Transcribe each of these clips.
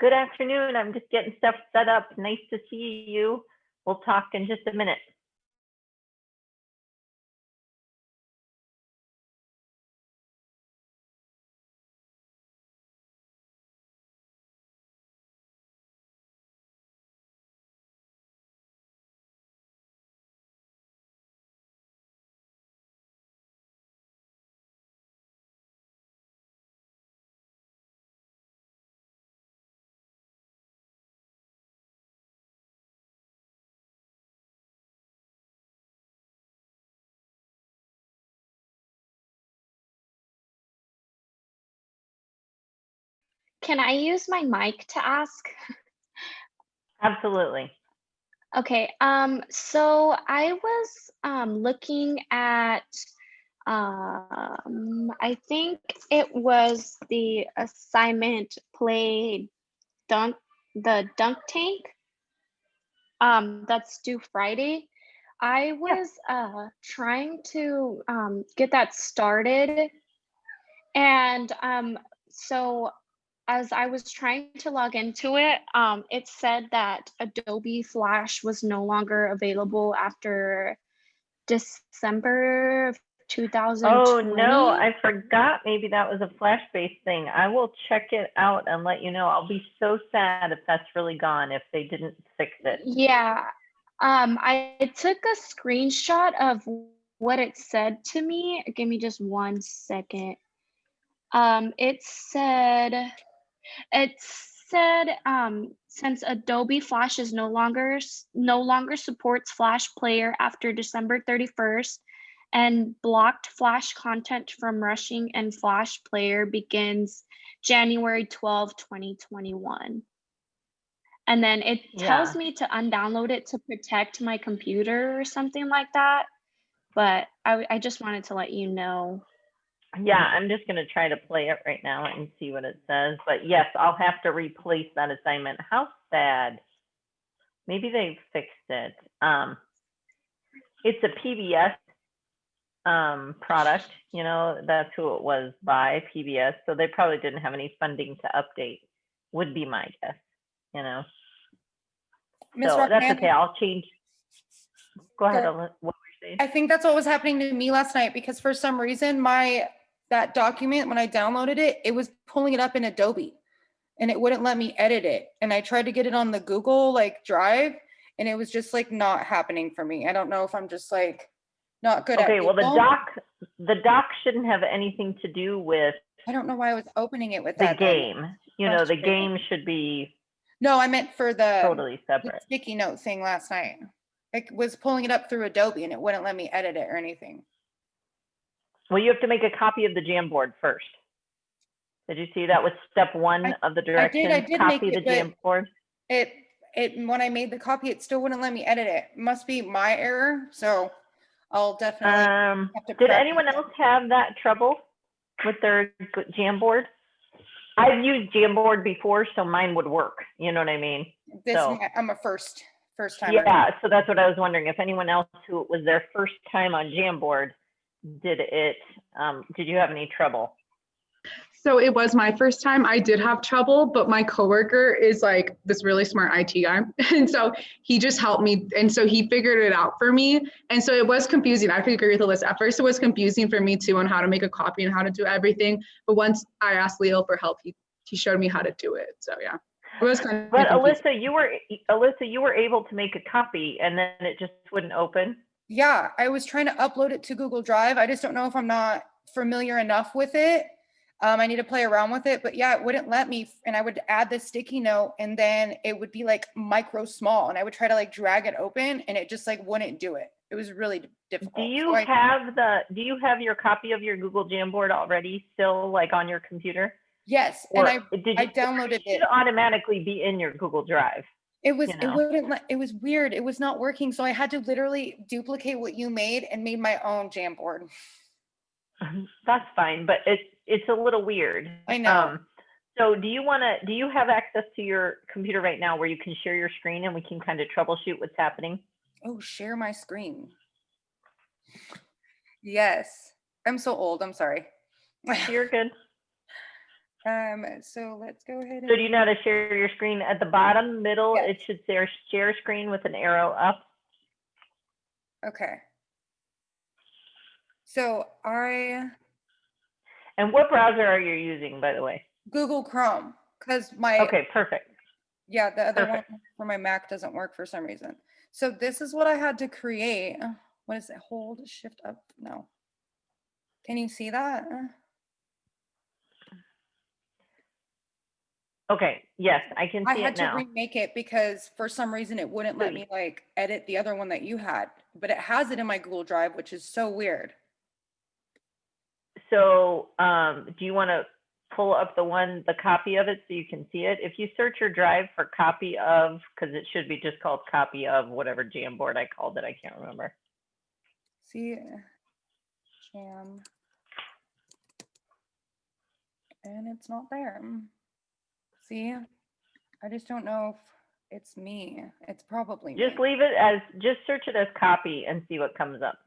Good afternoon. I'm just getting stuff set up. Nice to see you. We'll talk in just a minute. Can I use my mic to ask? Absolutely. Okay, so I was looking at I think it was the assignment play dunk the dunk tank that's due Friday. I Yeah. was trying to get that started, and so as I was trying to log into it, it said that Adobe Flash was no longer available after December of Oh no, 2020. I forgot. Maybe that was a Flash-based thing. I will check it out and let you know. I'll be so sad if that's really gone, if they didn't fix it. Yeah, I took a screenshot of what it said to me. Give me just 1 second. It said It said, since Adobe Flash is no longer supports Flash Player after December 31st, and blocked Flash content from rushing and Flash Player begins January 12, 2021. And then it tells Yeah. me to undownload it to protect my computer or something like that. But I just wanted to let you know. Yeah, I'm just going to try to play it right now and see what it says. But yes, I'll have to replace that assignment. How sad. Maybe they fixed it. It's a PBS product, that's who it was by, PBS. So they probably didn't have any funding to update, would be my guess, you know. Ms. So that's Roxanne, okay. I'll change. Go ahead, Go. what were you saying? I think that's what was happening to me last night because for some reason that document, when I downloaded it, it was pulling it up in Adobe and it wouldn't let me edit it. And I tried to get it on the Google Drive and it was just not happening for me. I don't know if I'm just not good at Okay, well Google. the doc shouldn't have anything to do with I don't know why I was opening it with the that. game. The Frustrating. game should be No, I meant for the totally separate. sticky note thing last night. It was pulling it up through Adobe and it wouldn't let me edit it or anything. Well, you have to make a copy of the Jamboard first. Did you see that was step one of the directions? I did copy make it, the Jamboard. When I made the copy, it still wouldn't let me edit it. It must be my error. So I'll definitely have to Did practice anyone that. else have that trouble with their Jamboard? I've used Jamboard before, so mine would work. You know what I mean? I'm a first timer. Yeah, so that's what I was wondering. If anyone else who it was their first time on Jamboard did you have any trouble? So it was my first time. I did have trouble, but my coworker is this really smart IT guy. And so he just helped me. And so he figured it out for me. And so it was confusing. I could agree with the list. At first it was confusing for me too on how to make a copy and how to do everything. But once I asked Leo for help, he showed me how to do it. So yeah, it was kind of But confusing. Alyssa, you were able to make a copy and then it just wouldn't open? Yeah, I was trying to upload it to Google Drive. I just don't know if I'm not familiar enough with it. I need to play around with it, but yeah, it wouldn't let me. And I would add the sticky note and then it would be micro small and I would try to drag it open and it just wouldn't do it. It was really difficult. Do you have your copy of your Google Jamboard already still on your computer? Yes, or and I downloaded it. It should automatically be in your Google Drive. It was weird. It was not working. So I had to literally duplicate what you made and made my own Jamboard. That's fine, but it's a little weird. I know. So do you have access to your computer right now where you can share your screen and we can kind of troubleshoot what's happening? Oh, share my screen. Yes. I'm so old. I'm sorry. You're good. So let's go ahead So do and, you know how to share your screen? At the bottom middle, Yes. it should say share screen with an arrow up. okay. So And what browser are you using, by the way? Google Chrome, because my, Okay, perfect. yeah, the other one Perfect. for my Mac doesn't work for some reason. So this is what I had to create. What is it? Hold, shift up? No. Can you see that? Okay, yes, I can I see had it to now. remake it because for some reason it wouldn't let me like edit the other one that you had, but it has it in my Google Drive, which is so weird. So do you want to pull up the copy of it so you can see it? If you search your drive for copy of, because it should be just called copy of whatever Jamboard I called it, I can't remember. See, jam, and it's not there. See, I just don't know if it's me. It's probably Just me. leave it as, just search it as copy and see what comes up.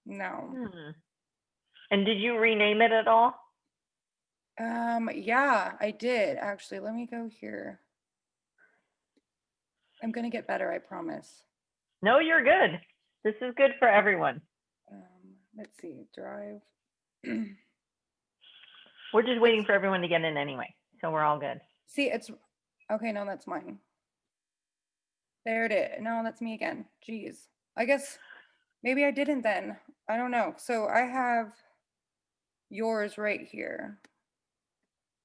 No. And did you rename it at all? Yeah, I did actually. Let me go here. I'm gonna get better, I promise. No, you're good. This is good for everyone. Let's see, drive. We're just waiting for everyone to get in anyway, so we're all good. See, it's okay. No, that's mine. There it is. No, that's me again. Jeez. I guess maybe I didn't then. I don't know. So I have yours right here.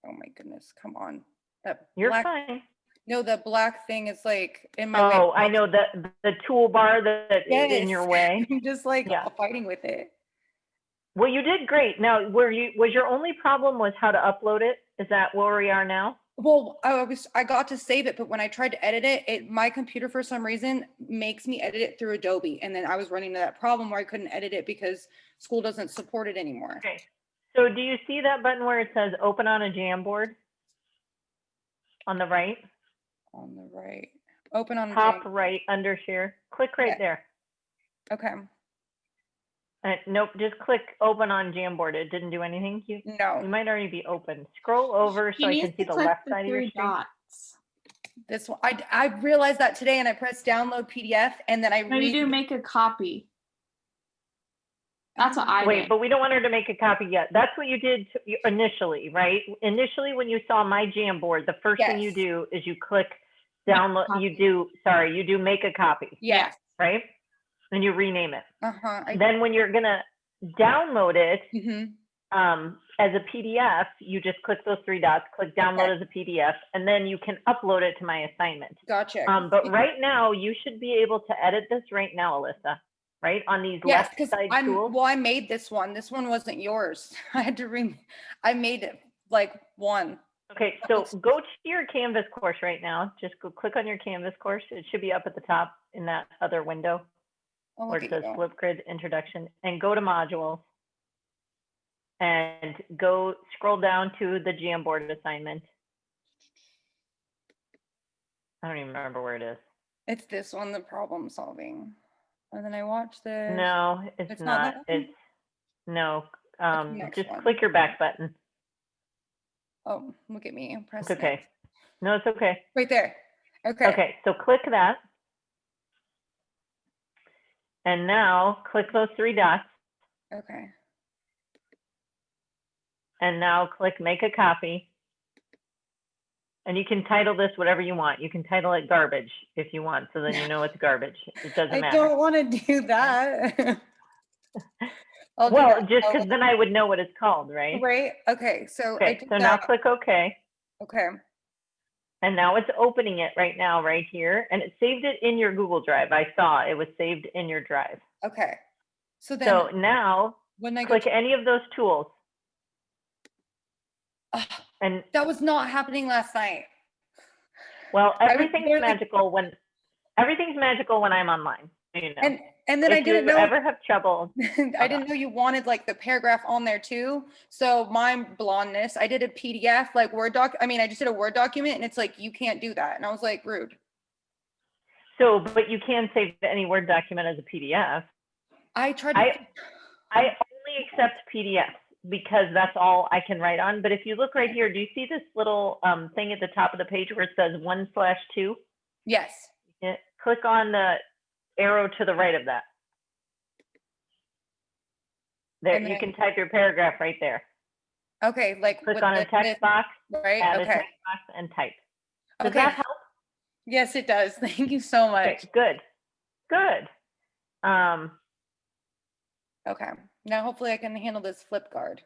Oh my goodness. Come on. That You're black, fine. no, the black thing is like in my way. Oh, I know the toolbar that is in your way. I'm just like Yeah. fighting with it. Well, you did great. Now, was your only problem was how to upload it? Is that where we are now? Well, I got to save it, but when I tried to edit it, my computer for some reason makes me edit it through Adobe. And then I was running into that problem where I couldn't edit it because school doesn't support it anymore. Okay. So do you see that button where it says open on a Jamboard on the right? On the right. Open on Top Jam. right under share. Click right Yeah. there. Okay. Nope, just click open on Jamboard. It didn't do anything. You No, might already be open. Scroll over so I can see the left side of your screen. this one. I realized that today and I pressed download PDF and then I No, you do make a copy. That's what I Wait, did. but we don't want her to make a copy yet. That's what you did initially, right? Initially, when you saw my Jamboard, the first thing you Yes. do is you click download. You do make a copy, Yes. right? And you rename it. Uh-huh. Then when you're gonna download it Mhm. as a PDF, you just click those three dots, click download as a PDF, and then you can upload it to my assignment. Gotcha. But right now, you should be able to edit this right now, Alyssa, right? On these Yes, left because side tools. I made this one. This one wasn't yours. I had to I made it like one. Okay, so go to your Canvas course right now. Just go click on your Canvas course. It should be up at the top in that other window Oh, where look it at says you. Flipgrid Introduction, and go to Modules and go scroll down to the Jamboard assignment. I don't even remember where it is. It's this one, the problem solving. And then I watched this. No, It's it's not not. that one? It's no. the next Just one. click your back button. Oh, look at me. Press It's okay. next. No, it's okay. Right there. Okay. Okay, so click that. And now click those three dots. Okay. And now click make a copy. And you can title this whatever you want. You can title it garbage if you want, so then you know it's garbage. It doesn't I matter. don't want to do that. I'll do Well, that. just because then I would know what it's called, right? Right. Okay. So I Okay, did so now that. click OK. Okay. And now it's opening it right now, right here. And it saved it in your Google Drive. I saw it was saved in your drive. Okay. So then So now when I go click any of those tools. And that was not happening last night. well, was everything's barely- magical when I'm online. You know. And then I if didn't you know ever have trouble, I didn't know you wanted like the paragraph on there too. So my blondness, I did a PDF like Word doc. I mean, I just did a Word document and it's like, you can't do that. And I was like, rude. so but you can save any Word document as a PDF. I tried to, I only accept PDFs because that's all I can write on. But if you look right here, do you see this little thing at the top of the page where it says 1/2? Yes. Click on the arrow to the right of that. There, And you then- can type your paragraph right there. Okay, like Click with on a the- text box, right? add a Okay. text box, and type. Does Okay. that help? Yes, it does. Thank you so much. Okay, good, good. Okay. Now hopefully I can handle this flip card.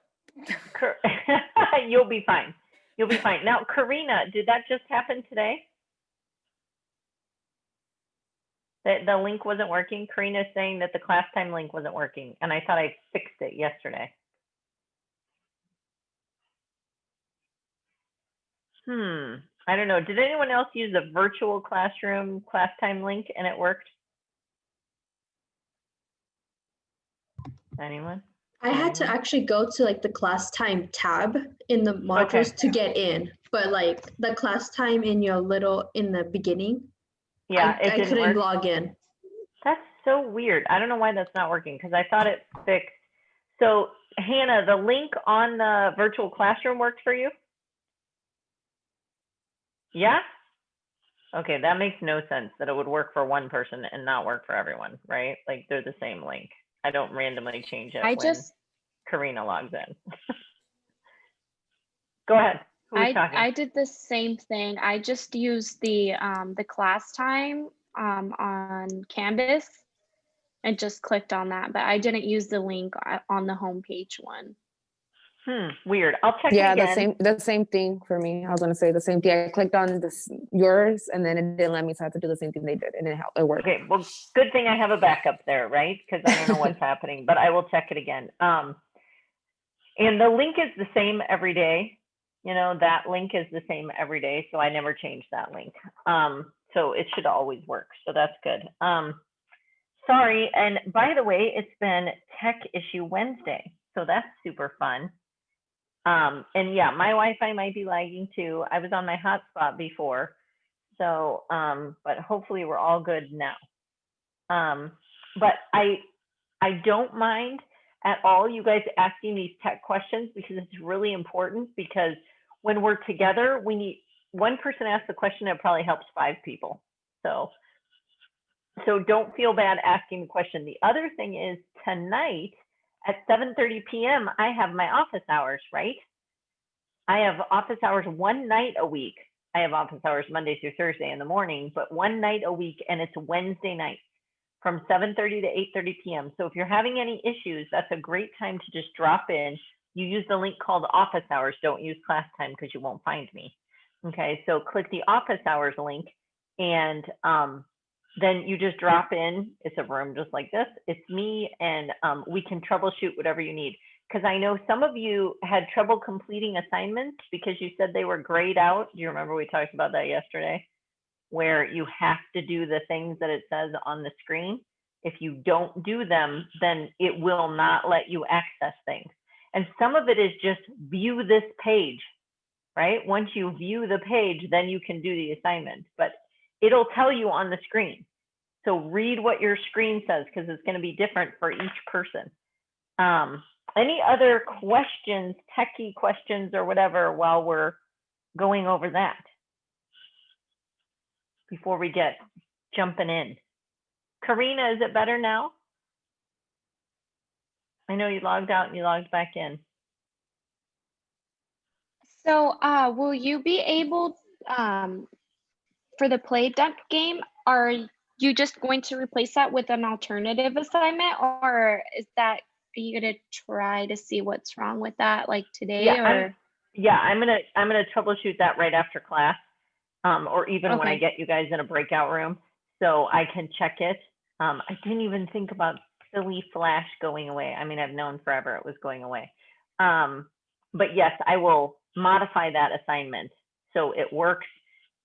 You'll be fine. You'll be fine. Now, Karina, did that just happen today? That the link wasn't working? Karina's saying that the class time link wasn't working, and I thought I fixed it yesterday. I don't know. Did anyone else use a virtual classroom class time link and it worked? Anyone? I had to actually go to like the class time tab in the modules to get in, but like the class time in your little in the beginning, Yeah, it I didn't couldn't work. log in. That's so weird. I don't know why that's not working because I thought it fixed. So Hannah, the link on the virtual classroom worked for you? Yeah? Okay, that makes no sense that it would work for one person and not work for everyone, right? Like they're the same link. I don't randomly change it when Karina logs in. Go ahead. Who was talking? I did the same thing. I just used the class time on Canvas and just clicked on that, but I didn't use the link on the homepage one. Weird. I'll check Yeah, it again. the same thing for me. I was gonna say the same thing. I clicked on this yours, and then it didn't let me, so I had to do the same thing they did, and it helped. It worked. Okay, well, good thing I have a backup there, right? Because I don't know what's happening, but I will check it again. And the link is the same every day. You know, that link is the same every day, so I never change that link. So it should always work. So that's good. Sorry, and by the way, it's been Tech Issue Wednesday, so that's super fun. And yeah, my Wi-Fi might be lagging too. I was on my hotspot before, so but hopefully we're all good now. But I don't mind at all you guys asking these tech questions because it's really important, because when we're together, we need one person asks the question, it probably helps 5 people. So don't feel bad asking the question. The other thing is tonight at 7:30 p.m. I have my office hours, right? I have office hours one night a week. I have office hours Monday through Thursday in the morning, but one night a week, and it's Wednesday night from 7:30 to 8:30 p.m. So if you're having any issues, that's a great time to just drop in. You use the link called office hours. Don't use class time because you won't find me. Okay, so click the office hours link, and then you just drop in. It's a room just like this. It's me, and we can troubleshoot whatever you need. Because I know some of you had trouble completing assignments because you said they were grayed out. Do you remember we talked about that yesterday? Where you have to do the things that it says on the screen. If you don't do them, then it will not let you access things. And some of it is just view this page, right? Once you view the page, then you can do the assignment, but it'll tell you on the screen. So read what your screen says because it's going to be different for each person. Any other questions, techie questions or whatever while we're going over that before we get jumping in? Karina, is it better now? I know you logged out and you logged back in. So will you be able, for the play dump game, are you just going to replace that with an alternative assignment, or are you gonna try to see what's wrong with that like today? I'm gonna troubleshoot that right after class, or even when I Okay. get you guys in a breakout room, so I can check it. I didn't even think about silly Flash going away. I mean, I've known forever it was going away. But yes, I will modify that assignment so it works,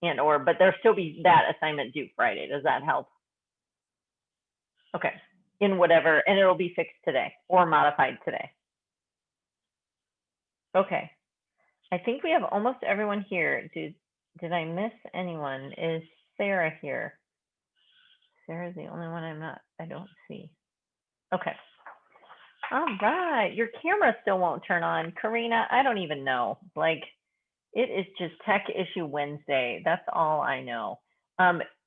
but there'll still be that assignment due Friday. Does that help? Okay, in whatever, and it'll be fixed today or modified today. Okay, I think we have almost everyone here. Did I miss anyone? Is Sarah here? Sarah's the only one I don't see. Okay. All right, your camera still won't turn on. Karina, I don't even know. Like, it is just Tech Issue Wednesday. That's all I know.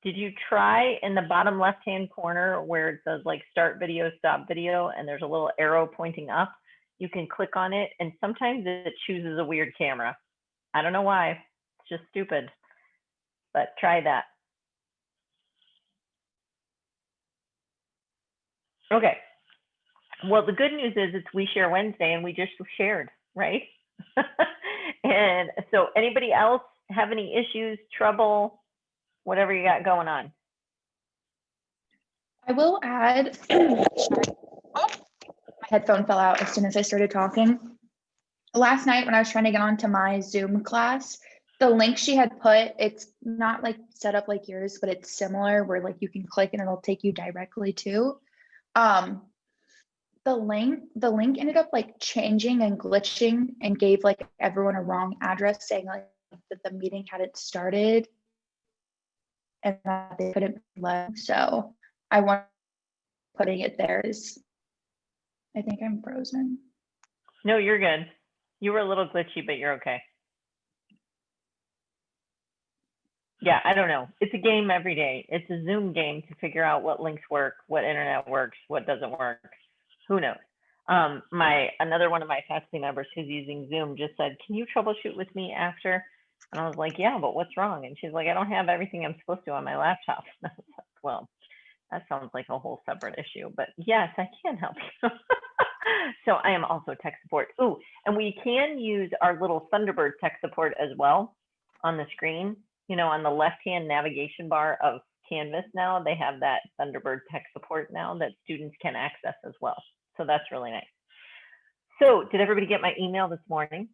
Did you try in the bottom left-hand corner where it says like start video, stop video, and there's a little arrow pointing up? You can click on it, and sometimes it chooses a weird camera. I don't know why. It's just stupid, but try that. Okay. Well, the good news is it's We Share Wednesday, and we just shared, right? And so anybody else have any issues, trouble, whatever you got going on? I will add, my headphone fell out as soon as I started talking. Last night when I was trying to get onto my Zoom class, the link she had put, it's not like set up like yours, but it's similar where like you can click and it'll take you directly to. The link ended up like changing and glitching and gave like everyone a wrong address saying like that the meeting hadn't started and that they couldn't let. So I want putting it there is, I think I'm frozen. No, you're good. You were a little glitchy, but you're okay. Yeah, I don't know. It's a game every day. It's a Zoom game to figure out what links work, what internet works, what doesn't work. Who knows? Another one of my faculty members who's using Zoom just said, "Can you troubleshoot with me after?" And I was like, "Yeah, but what's wrong?" And she's like, "I don't have everything I'm supposed to on my laptop." And I was like, well, that sounds like a whole separate issue, but yes, I can help you. So I am also tech support. Ooh, and we can use our little Thunderbird tech support as well on the screen. You know, on the left-hand navigation bar of Canvas now, they have that Thunderbird tech support now that students can access as well. So that's really nice. So did everybody get my email this morning?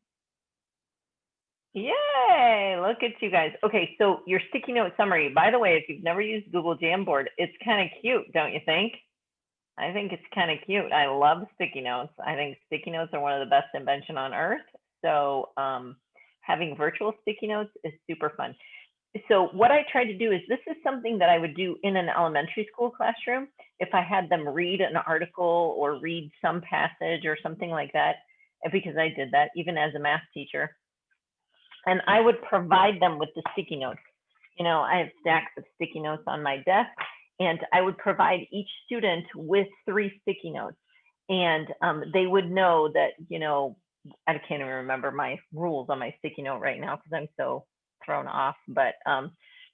Yay, look at you guys. Okay, so your sticky note summary, by the way, if you've never used Google Jamboard, it's kind of cute, don't you think? I think it's kind of cute. I love sticky notes. I think sticky notes are one of the best invention on earth. So having virtual sticky notes is super fun. So what I try to do is, this is something that I would do in an elementary school classroom if I had them read an article or read some passage or something like that, because I did that even as a math teacher. And I would provide them with the sticky notes. You know, I have stacks of sticky notes on my desk, and I would provide each student with 3 sticky notes. And they would know that, you know, I can't even remember my rules on my sticky note right now because I'm so thrown off, but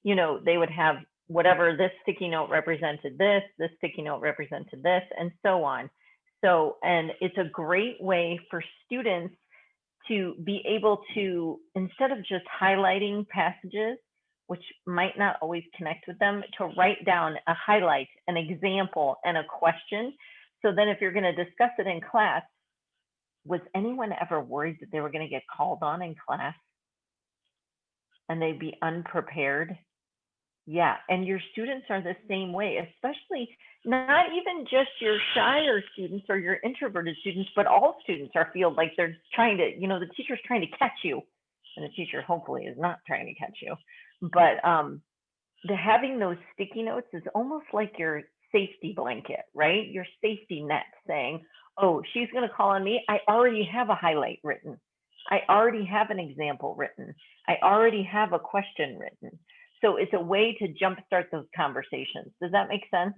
you know, they would have whatever, this sticky note represented this sticky note represented this, and so on. So, and it's a great way for students to be able to, instead of just highlighting passages, which might not always connect with them, to write down a highlight, an example, and a question. So then if you're going to discuss it in class, was anyone ever worried that they were going to get called on in class and they'd be unprepared? Yeah, and your students are the same way, especially not even just your shyer students or your introverted students, but all students feel like they're trying to, you know, the teacher's trying to catch you, and the teacher hopefully is not trying to catch you. But having those sticky notes is almost like your safety blanket, right? Your safety net, saying, oh, she's going to call on me. I already have a highlight written. I already have an example written. I already have a question written. So it's a way to jumpstart those conversations. Does that make sense?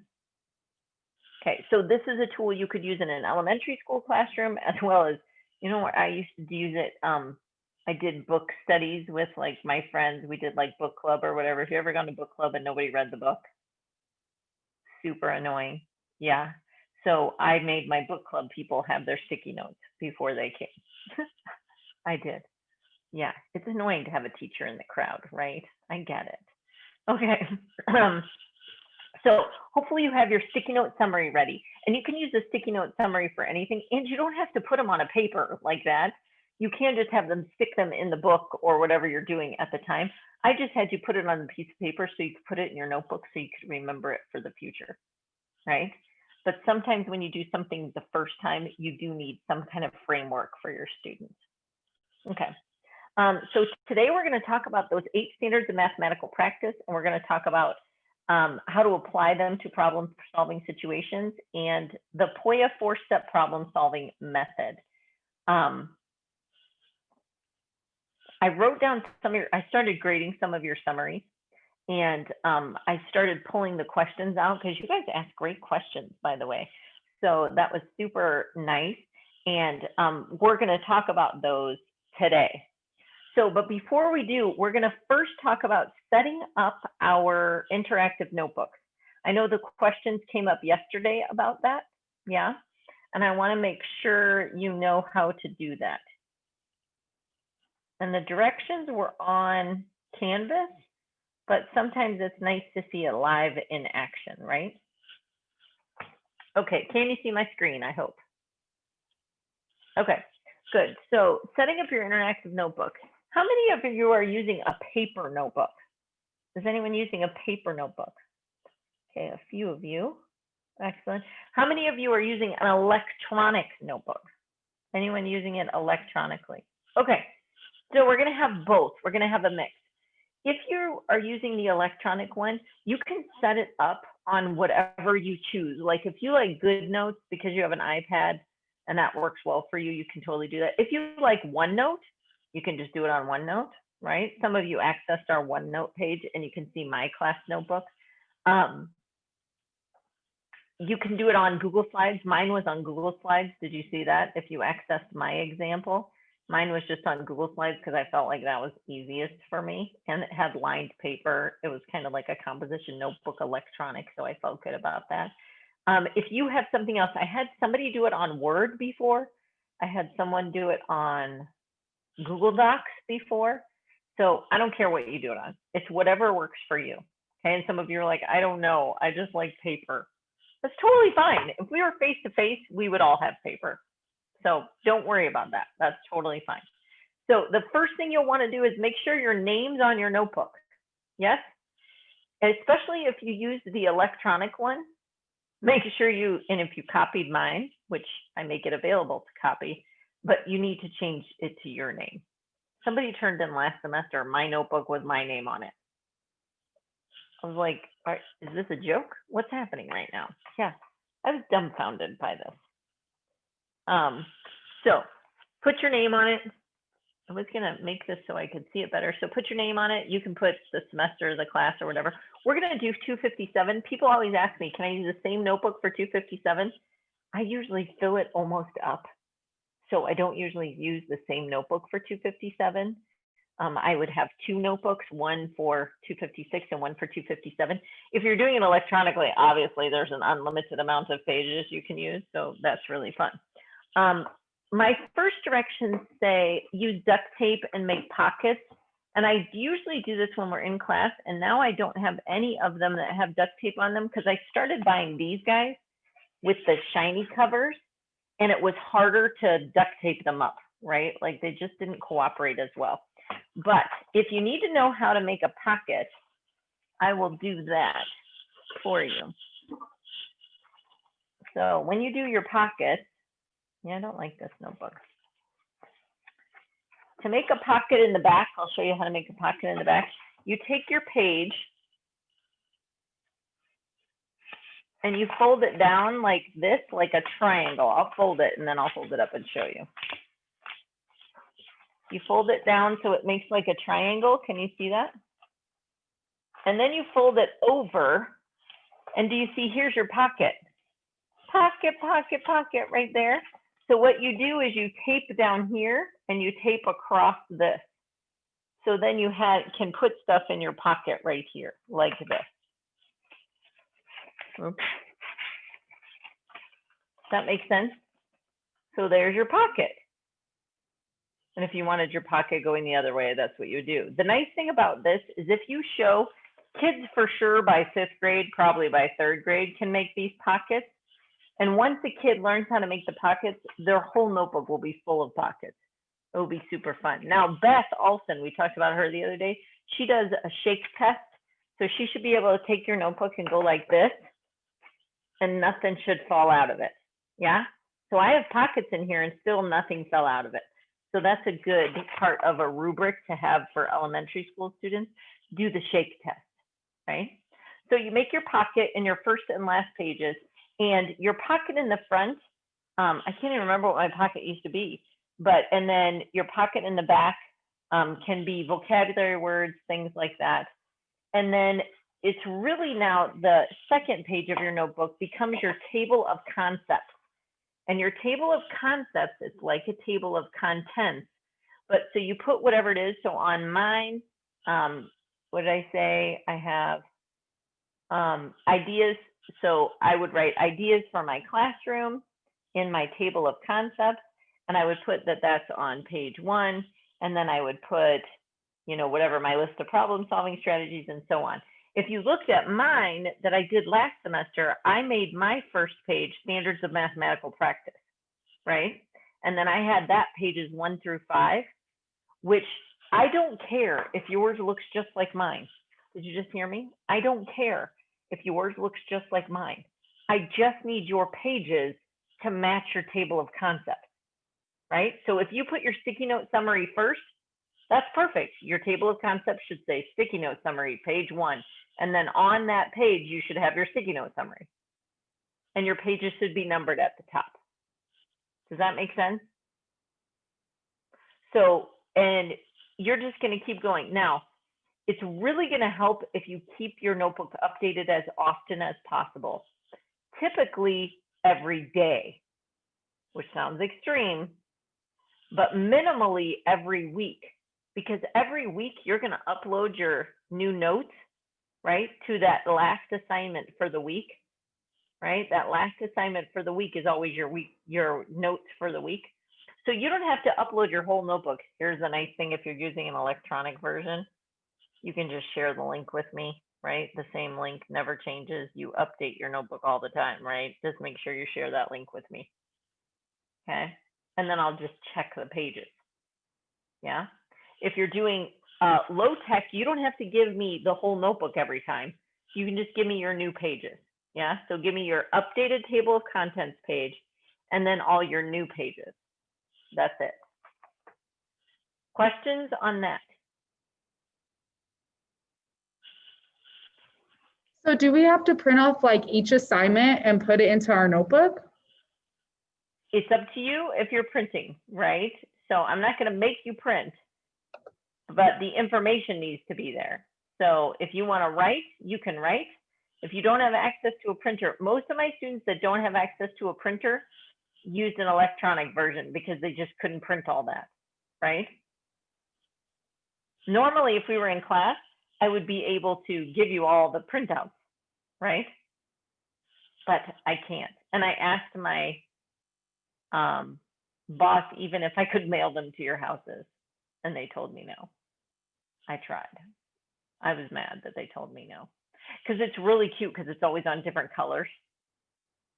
Okay, so this is a tool you could use in an elementary school classroom, as well as, you know, I used to use it. I did book studies with like my friends. We did like book club or whatever. If you ever gone to book club and nobody read the book, super annoying. Yeah. So I made my book club people have their sticky notes before they came. I did. Yeah, it's annoying to have a teacher in the crowd, right? I get it. Okay. So hopefully you have your sticky note summary ready, and you can use a sticky note summary for anything, and you don't have to put them on a paper like that. You can just have them, stick them in the book or whatever you're doing at the time. I just had you put it on a piece of paper so you could put it in your notebook so you could remember it for the future, right? But sometimes when you do something the first time, you do need some kind of framework for your students. Okay. So today we're going to talk about those 8 standards of mathematical practice, and we're going to talk about how to apply them to problem solving situations, and the POYA 4-step problem solving method. I wrote down I started grading some of your summaries, and I started pulling the questions out because you guys asked great questions, by the way. So that was super nice. And we're going to talk about those today. So, but before we do, we're going to first talk about setting up our interactive notebooks. I know the questions came up yesterday about that. Yeah. And I want to make sure you know how to do that. And the directions were on Canvas, but sometimes it's nice to see it live in action, right? Okay, can you see my screen, I hope? Okay, good. So setting up your interactive notebook. How many of you are using a paper notebook? Is anyone using a paper notebook? Okay, a few of you. Excellent. How many of you are using an electronic notebook? Anyone using it electronically? Okay, so we're going to have both. We're going to have a mix. If you are using the electronic one, you can set it up on whatever you choose. Like if you like GoodNotes because you have an iPad and that works well for you, you can totally do that. If you like OneNote, you can just do it on OneNote, right? Some of you accessed our OneNote page and you can see my class notebook. You can do it on Google Slides. Mine was on Google Slides. Did you see that? If you accessed my example, mine was just on Google Slides because I felt like that was easiest for me. And it had lined paper. It was kind of like a composition notebook electronic. So I felt good about that. If you have something else, I had somebody do it on Word before. I had someone do it on Google Docs before. So I don't care what you do it on. It's whatever works for you. Okay. And some of you are like, I don't know. I just like paper. That's totally fine. If we were face to face, we would all have paper. So don't worry about that. That's totally fine. So the first thing you'll want to do is make sure your name's on your notebook. Yes? And especially if you use the electronic one, make sure you, and if you copied mine, which I make it available to copy, but you need to change it to your name. Somebody turned in last semester, my notebook with my name on it. I was like, is this a joke? What's happening right now? Yeah, I was dumbfounded by this. So put your name on it. I was gonna make this so I could see it better. So put your name on it. You can put the semester, the class, or whatever. We're gonna do 257. People always ask me, can I use the same notebook for 257? I usually fill it almost up. So I don't usually use the same notebook for 257. I would have two notebooks, one for 256 and one for 257. If you're doing it electronically, obviously there's an unlimited amount of pages you can use. So that's really fun. My first directions say use duct tape and make pockets. And I usually do this when we're in class. And now I don't have any of them that have duct tape on them because I started buying these guys with the shiny covers. And it was harder to duct tape them up, right? Like they just didn't cooperate as well. But if you need to know how to make a pocket, I will do that for you. So when you do your pocket, yeah, I don't like this notebook. To make a pocket in the back, I'll show you how to make a pocket in the back. You take your page and you fold it down like this, like a triangle. I'll fold it and then I'll fold it up and show you. You fold it down so it makes like a triangle. Can you see that? And then you fold it over. And do you see, here's your pocket. Pocket, pocket, pocket right there. So what you do is you tape down here and you tape across this. So then you can put stuff in your pocket right here, like this. Oops. Does that make sense? So there's your pocket. And if you wanted your pocket going the other way, that's what you would do. The nice thing about this is if you show kids for sure by 5th grade, probably by 3rd grade, can make these pockets. And once a kid learns how to make the pockets, their whole notebook will be full of pockets. It will be super fun. Now, Beth Olson, we talked about her the other day. She does a shake test. So she should be able to take your notebook and go like this, and nothing should fall out of it. Yeah? So I have pockets in here and still nothing fell out of it. So that's a good part of a rubric to have for elementary school students. Do the shake test, right? So you make your pocket in your first and last pages, and your pocket in the front, I can't even remember what my pocket used to be, but, and then your pocket in the back can be vocabulary words, things like that. And then it's really now the second page of your notebook becomes your table of concepts. And your table of concepts, it's like a table of contents. But so you put whatever it is. So on mine, what did I say? I have ideas. So I would write ideas for my classroom in my table of concepts. And I would put that that's on page 1. And then I would put, you know, whatever my list of problem solving strategies and so on. If you looked at mine that I did last semester, I made my first page standards of mathematical practice, right? And then I had that pages 1 through 5, which I don't care if yours looks just like mine. Did you just hear me? I don't care if yours looks just like mine. I just need your pages to match your table of concepts, right? So if you put your sticky note summary first, that's perfect. Your table of concepts should say sticky note summary, page 1. And then on that page, you should have your sticky note summary. And your pages should be numbered at the top. Does that make sense? So, and you're just going to keep going. Now, it's really going to help if you keep your notebook updated as often as possible. Typically every day, which sounds extreme, but minimally every week, because every week you're going to upload your new notes, right, to that last assignment for the week, right? That last assignment for the week is always your notes for the week. So you don't have to upload your whole notebook. Here's the nice thing: if you're using an electronic version, you can just share the link with me, right? The same link never changes. You update your notebook all the time, right? Just make sure you share that link with me. Okay. And then I'll just check the pages. Yeah. If you're doing low tech, you don't have to give me the whole notebook every time. You can just give me your new pages. Yeah. So give me your updated table of contents page and then all your new pages. That's it. Questions on that? So do we have to print off like each assignment and put it into our notebook? It's up to you if you're printing, right? So I'm not going to make you print, but the information needs to be there. So if you want to write, you can write. If you don't have access to a printer, most of my students that don't have access to a printer used an electronic version because they just couldn't print all that, right? Normally, if we were in class, I would be able to give you all the printouts, right? But I can't. And I asked my boss even if I could mail them to your houses, and they told me no. I tried. I was mad that they told me no, because it's really cute because it's always on different colors,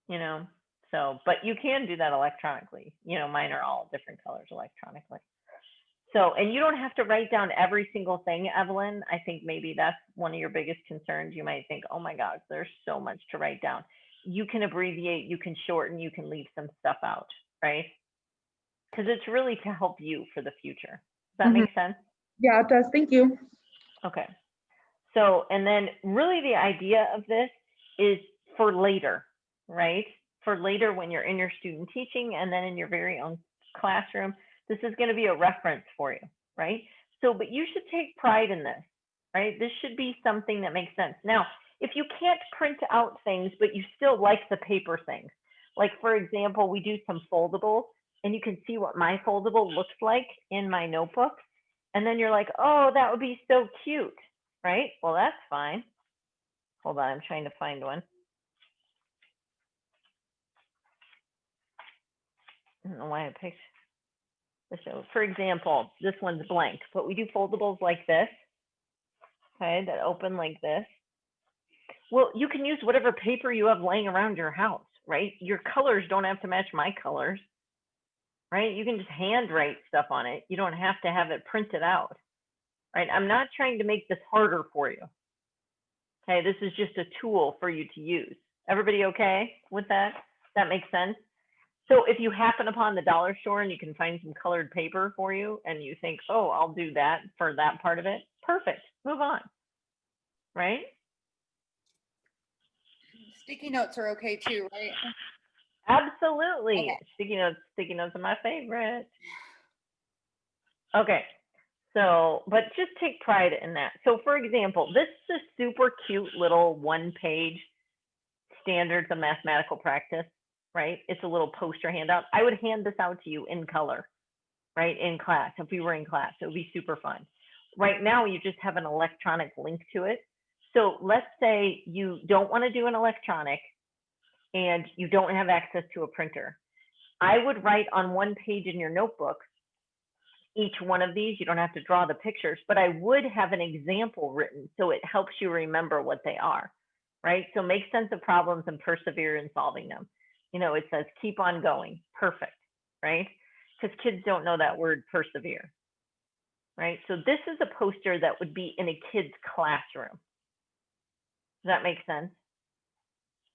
you know. So, but you can do that electronically. You know, mine are all different colors electronically. So, and you don't have to write down every single thing, Evelyn. I think maybe that's one of your biggest concerns. You might think, oh my God, there's so much to write down. You can abbreviate, you can shorten, you can leave some stuff out, right? Because it's really to help you for the future. Does that make sense? Yeah, it does. Thank you. Okay. So, and then really the idea of this is for later, right? For later when you're in your student teaching and then in your very own classroom, this is going to be a reference for you, right? So, but you should take pride in this, right? This should be something that makes sense. Now, if you can't print out things, but you still like the paper things, like for example, we do some foldables and you can see what my foldable looks like in my notebook. And then you're like, oh, that would be so cute, right? Well, that's fine. Hold on, I'm trying to find one. I don't know why I picked this. For example, this one's blank, but we do foldables like this, okay, that open like this. Well, you can use whatever paper you have laying around your house, right? Your colors don't have to match my colors, right? You can just handwrite stuff on it. You don't have to have it printed out, right? I'm not trying to make this harder for you. Okay, this is just a tool for you to use. Everybody okay with that? That makes sense? So if you happen upon the dollar store and you can find some colored paper for you and you think, oh, I'll do that for that part of it, perfect, move on, right? Sticky notes are okay too, right? Absolutely. Okay. Sticky notes are my favorite. Okay. So, but just take pride in that. So for example, this is a super cute little 1-page standards of mathematical practice, right? It's a little poster handout. I would hand this out to you in color, right? In class, if we were in class, it would be super fun. Right now, you just have an electronic link to it. So let's say you don't want to do an electronic and you don't have access to a printer. I would write on 1 page in your notebook each one of these. You don't have to draw the pictures, but I would have an example written so it helps you remember what they are, right? So make sense of problems and persevere in solving them. You know, it says keep on going. Perfect, right? Because kids don't know that word persevere, right? So this is a poster that would be in a kid's classroom. Does that make sense?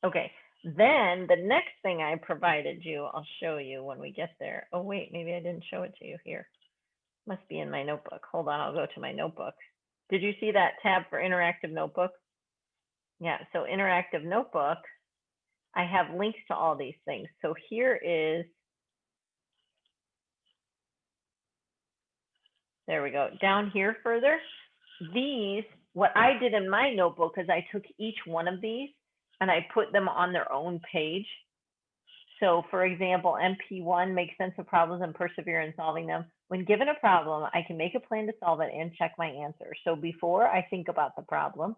Okay, then the next thing I provided you, I'll show you when we get there. Oh wait, maybe I didn't show it to you here. Must be in my notebook. Hold on, I'll go to my notebook. Did you see that tab for interactive notebook? Yeah, so interactive notebook, I have links to all these things. So here is, there we go. Down here further, these, what I did in my notebook is I took each one of these and I put them on their own page. So for example, MP1, make sense of problems and persevere in solving them. When given a problem, I can make a plan to solve it and check my answer. So before I think about the problem,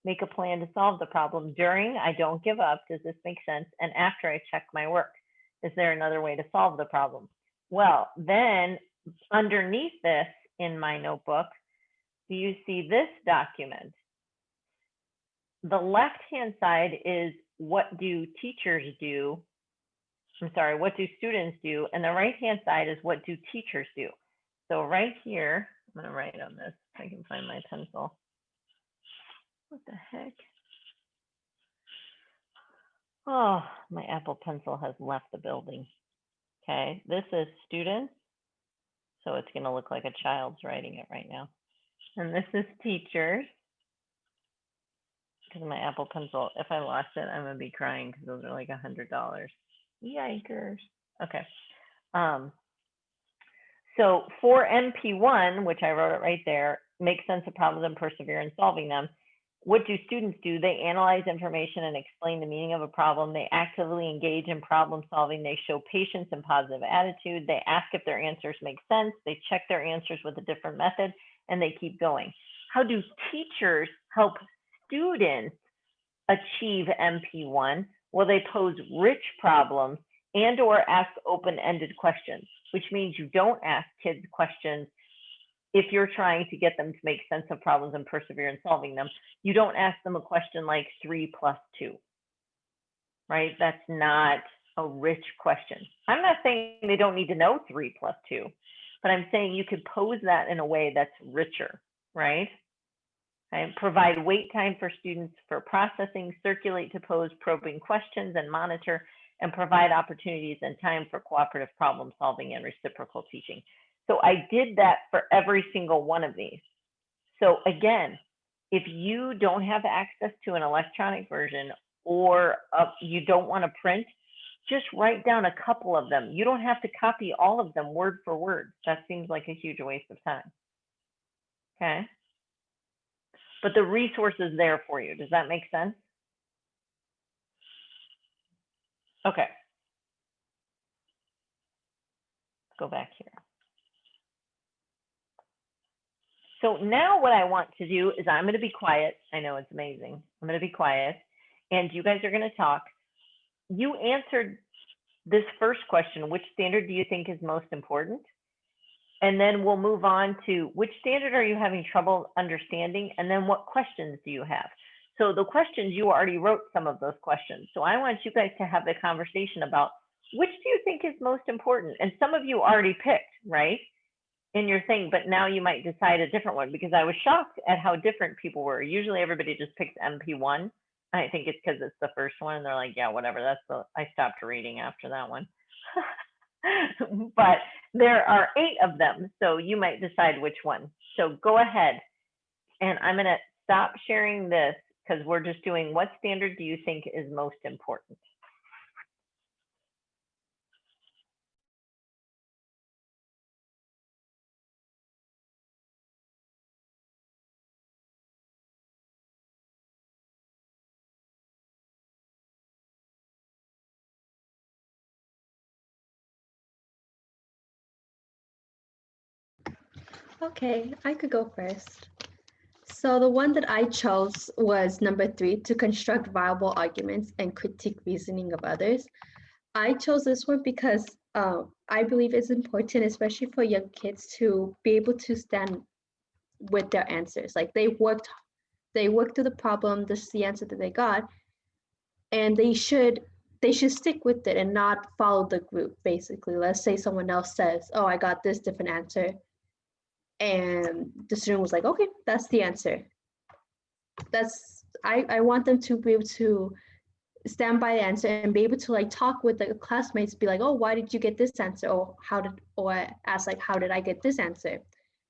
make a plan to solve the problem. During, I don't give up. Does this make sense? And after, I check my work. Is there another way to solve the problem? Well, then underneath this in my notebook, do you see this document? The left-hand side is what do teachers do? I'm sorry, what do students do? And the right-hand side is what do teachers do? So right here, I'm gonna write on this, if I can find my pencil. What the heck? Oh, my Apple Pencil has left the building. Okay, this is students. So it's gonna look like a child's writing it right now. And this is teachers. Because my Apple Pencil, if I lost it, I'm gonna be crying because those are like $100. Yikers. Okay. So for MP1, which I wrote it right there, make sense of problems and persevere in solving them. What do students do? They analyze information and explain the meaning of a problem. They actively engage in problem solving. They show patience and positive attitude. They ask if their answers make sense. They check their answers with a different method, and they keep going. How do teachers help students achieve MP1? Well, they pose rich problems and or ask open-ended questions, which means you don't ask kids questions if you're trying to get them to make sense of problems and persevere in solving them. You don't ask them a question like 3 + 2, right? That's not a rich question. I'm not saying they don't need to know 3 + 2, but I'm saying you could pose that in a way that's richer, right? And provide wait time for students for processing, circulate to pose probing questions and monitor, and provide opportunities and time for cooperative problem solving and reciprocal teaching. So I did that for every single one of these. So again, if you don't have access to an electronic version or you don't want to print, just write down a couple of them. You don't have to copy all of them word for word. That seems like a huge waste of time. Okay. But the resource is there for you. Does that make sense? Okay. Let's go back here. So now what I want to do is I'm going to be quiet. I know it's amazing. I'm going to be quiet and you guys are going to talk. You answered this first question, which standard do you think is most important? And then we'll move on to which standard are you having trouble understanding? And then what questions do you have? So the questions, you already wrote some of those questions. So I want you guys to have the conversation about which do you think is most important? And some of you already picked, right, in your thing, but now you might decide a different one because I was shocked at how different people were. Usually everybody just picks MP1. I think it's because it's the first one and they're like, yeah, whatever, that's the, I stopped reading after that one. But there are 8 of them, so you might decide which one. So go ahead and I'm going to stop sharing this because we're just doing what standard do you think is most important? Okay, I could go first. So the one that I chose was number 3, to construct viable arguments and critique reasoning of others. I chose this one because I believe it's important, especially for young kids, to be able to stand with their answers. Like they worked through the problem, this is the answer that they got, and they should stick with it and not follow the group, basically. Let's say someone else says, oh, I got this different answer. And the student was like, okay, that's the answer. I want them to be able to stand by the answer and be able to like talk with the classmates, be like, oh, why did you get this answer? Or ask like, how did I get this answer?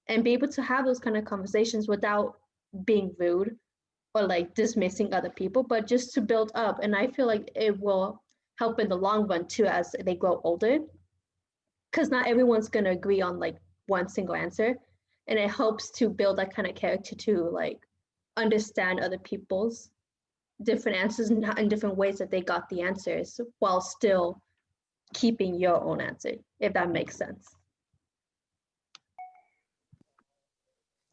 And be able to have those kind of conversations without being rude or like dismissing other people, but just to build up. And I feel like it will help in the long run too as they grow older, because not everyone's going to agree on like one single answer. And it helps to build that kind of character to like understand other people's different answers and different ways that they got the answers while still keeping your own answer, if that makes sense.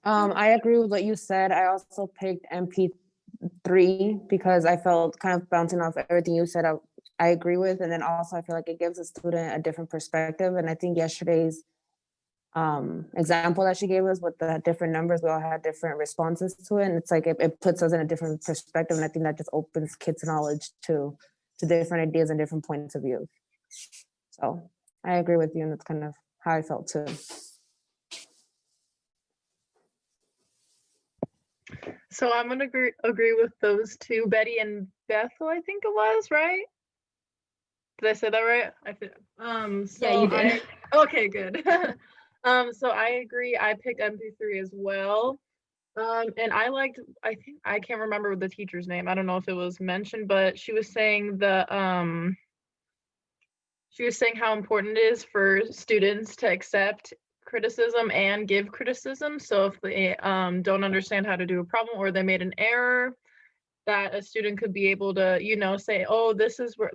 I agree with what you said. I also picked MP3 because I felt kind of bouncing off everything you said. I agree with, and then also I feel like it gives a student a different perspective. And I think yesterday's example that she gave us with the different numbers, we all had different responses to it, and it's like it puts us in a different perspective, and I think that just opens kids' knowledge to different ideas and different points of view. So I agree with you, and that's kind of how I felt too. So I'm gonna agree with those two, Betty and Bethel, I think it was, right? Did I say that right? I think so Yeah, you did. Okay, good. So I agree. I picked MP3 as well. And I think I can't remember the teacher's name. I don't know if it was mentioned, but she was saying how important it is for students to accept criticism and give criticism. So if they don't understand how to do a problem or they made an error, that a student could be able to, say, oh, this is what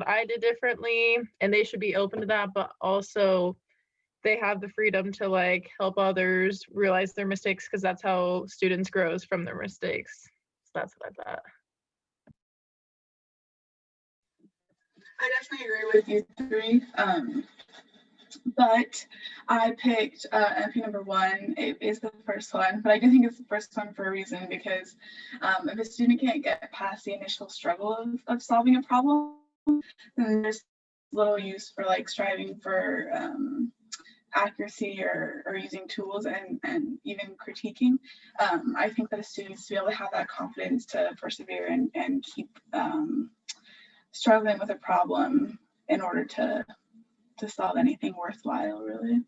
I did differently, and they should be open to that, but also they have the freedom to like help others realize their mistakes, because that's how students grows from their mistakes. So that's what I thought. I definitely agree with you three. But I picked MP number 1. It is the first one, but I do think it's the first one for a reason, because if a student can't get past the initial struggle of solving a problem, then there's little use for like striving for accuracy or using tools and even critiquing. I think that a student needs to be able to have that confidence to persevere and keep struggling with a problem in order to solve anything worthwhile, really.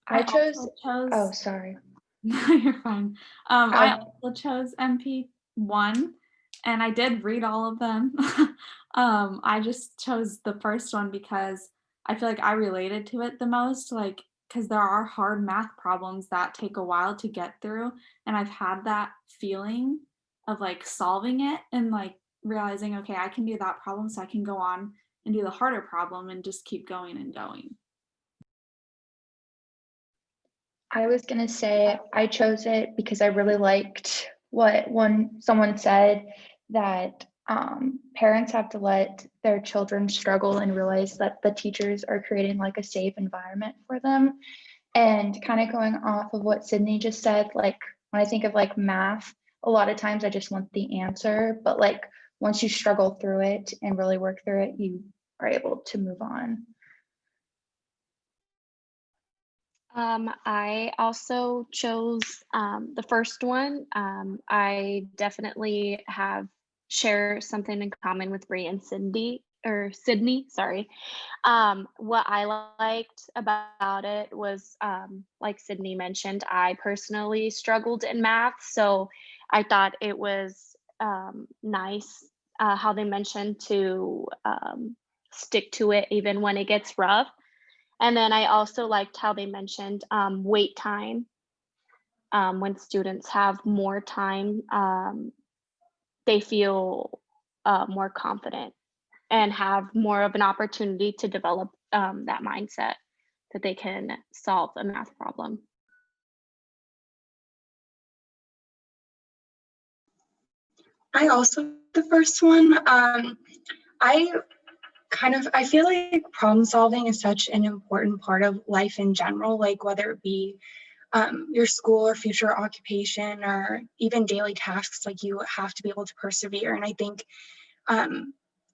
I chose. chose Oh, sorry. No, you're fine. I also chose MP1, and I did read all of them. I just chose the first one because I feel like I related to it the most, like, because there are hard math problems that take a while to get through, and I've had that feeling of like solving it and like realizing, okay, I can do that problem, so I can go on and do the harder problem and just keep going and going. I was gonna say I chose it because I really liked what someone said, that parents have to let their children struggle and realize that the teachers are creating like a safe environment for them. And kind of going off of what Sydney just said, like when I think of like math, a lot of times I just want the answer, but like once you struggle through it and really work through it, you are able to move on. I also chose the first one. I definitely share something in common with Bree and Sydney, sorry. What I liked about it was, like Sydney mentioned, I personally struggled in math. So I thought it was nice how they mentioned to stick to it even when it gets rough. And then I also liked how they mentioned wait time. When students have more time, they feel more confident and have more of an opportunity to develop that mindset that they can solve a math problem. I also the first one. I feel like problem solving is such an important part of life in general, like whether it be your school or future occupation or even daily tasks, like you have to be able to persevere. And I think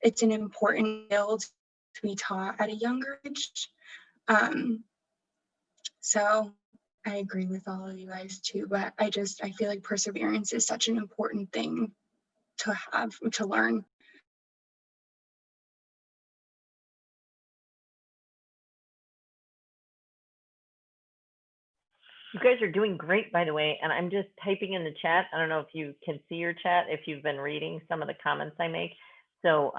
it's an important skill to be taught at a younger age. So I agree with all of you guys too, but I feel like perseverance is such an important thing to have, to learn. You guys are doing great, by the way, and I'm just typing in the chat. I don't know if you can see your chat, if you've been reading some of the comments I make. So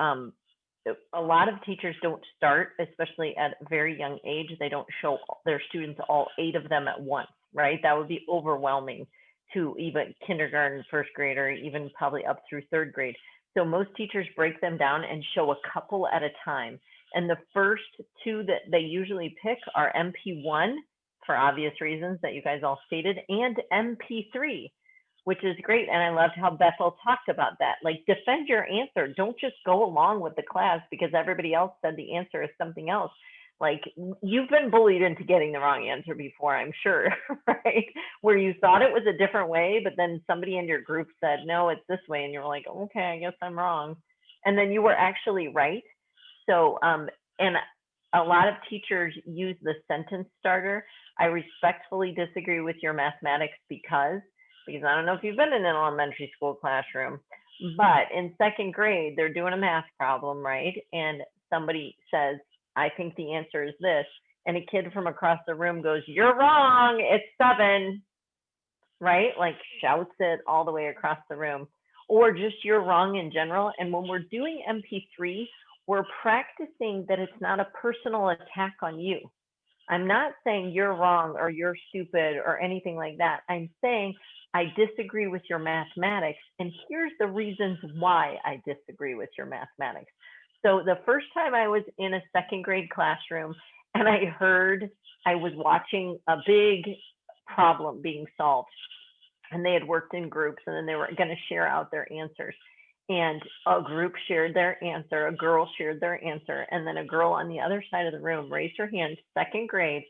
a lot of teachers don't start, especially at a very young age. They don't show their students all 8 of them at once, right? That would be overwhelming to even kindergarten, first grade, or even probably up through 3rd grade. So most teachers break them down and show a couple at a time. And the first 2 that they usually pick are MP1, for obvious reasons that you guys all stated, and MP3, which is great. And I loved how Bethel talked about that. Like, defend your answer. Don't just go along with the class because everybody else said the answer is something else. Like, you've been bullied into getting the wrong answer before, I'm sure, right? Where you thought it was a different way, but then somebody in your group said, no, it's this way. And you were like, okay, I guess I'm wrong. And then you were actually right. So, and a lot of teachers use the sentence starter. I respectfully disagree with your mathematics because I don't know if you've been in an elementary school classroom, but in 2nd grade, they're doing a math problem, right? And somebody says, I think the answer is this. And a kid from across the room goes, you're wrong, it's 7, right? Like shouts it all the way across the room, or just you're wrong in general. And when we're doing MP3, we're practicing that it's not a personal attack on you. I'm not saying you're wrong or you're stupid or anything like that. I'm saying I disagree with your mathematics, and here's the reasons why I disagree with your mathematics. So the first time I was in a 2nd grade classroom and I was watching a big problem being solved, and they had worked in groups, and then they were going to share out their answers. And a group shared their answer, a girl shared their answer, and then a girl on the other side of the room raised her hand, 2nd grade,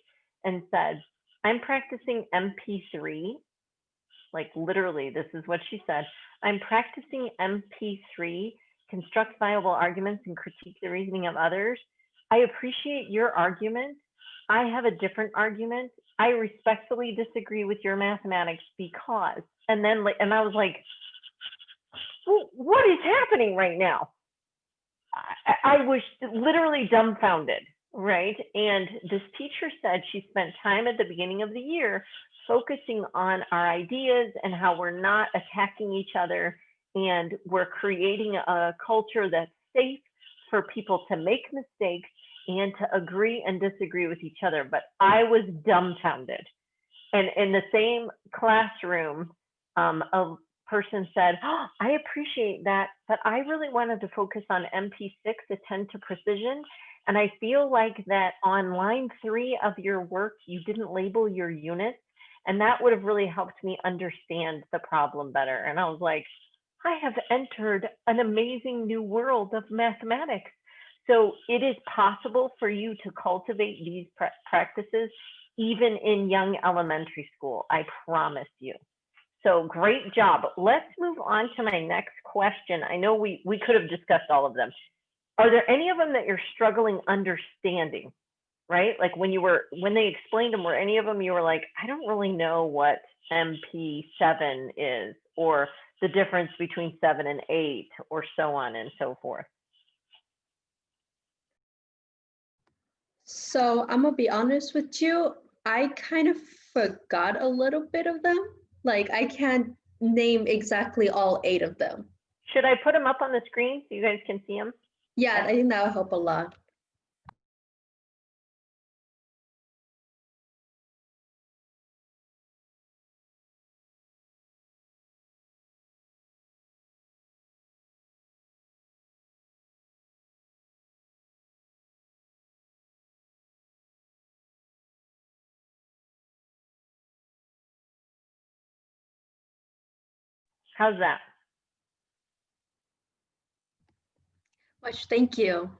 and said, I'm practicing MP3. Like literally, this is what she said. I'm practicing MP3, construct viable arguments and critique the reasoning of others. I appreciate your argument. I have a different argument. I respectfully disagree with your mathematics because, and I was like, what is happening right now? I was literally dumbfounded, right? And this teacher said she spent time at the beginning of the year focusing on our ideas and how we're not attacking each other, and we're creating a culture that's safe for people to make mistakes and to agree and disagree with each other. But I was dumbfounded. And in the same classroom, a person said, oh, I appreciate that, but I really wanted to focus on MP6, attend to precision. And I feel like that on line 3 of your work, you didn't label your units. And that would have really helped me understand the problem better. And I was like, I have entered an amazing new world of mathematics. So it is possible for you to cultivate these practices even in young elementary school, I promise you. So great job. Let's move on to my next question. I know we could have discussed all of them. Are there any of them that you're struggling understanding, right? Like when they explained them, were any of them you were like, I don't really know what MP7 is, or the difference between 7 and 8, or so on and so forth? So I'm gonna be honest with you, I kind of forgot a little bit of them. Like I can't name exactly all 8 of them. Should I put them up on the screen so you guys can see them? Yeah, I think that would help a lot. How's that? Much, thank you.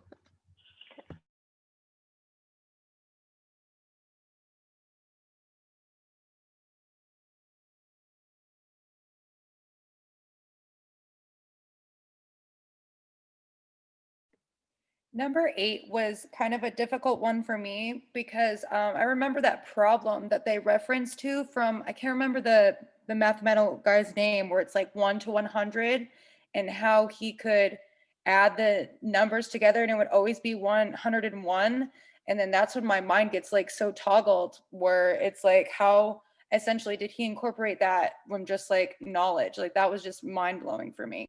Number 8 was kind of a difficult one for me because I remember that problem that they referenced to from, I can't remember the mathematical guy's name, where it's like 1 to 100 and how he could add the numbers together and it would always be 101. And then that's when my mind gets like so toggled, where it's like, how essentially did he incorporate that from just like knowledge? Like that was just mind blowing for me.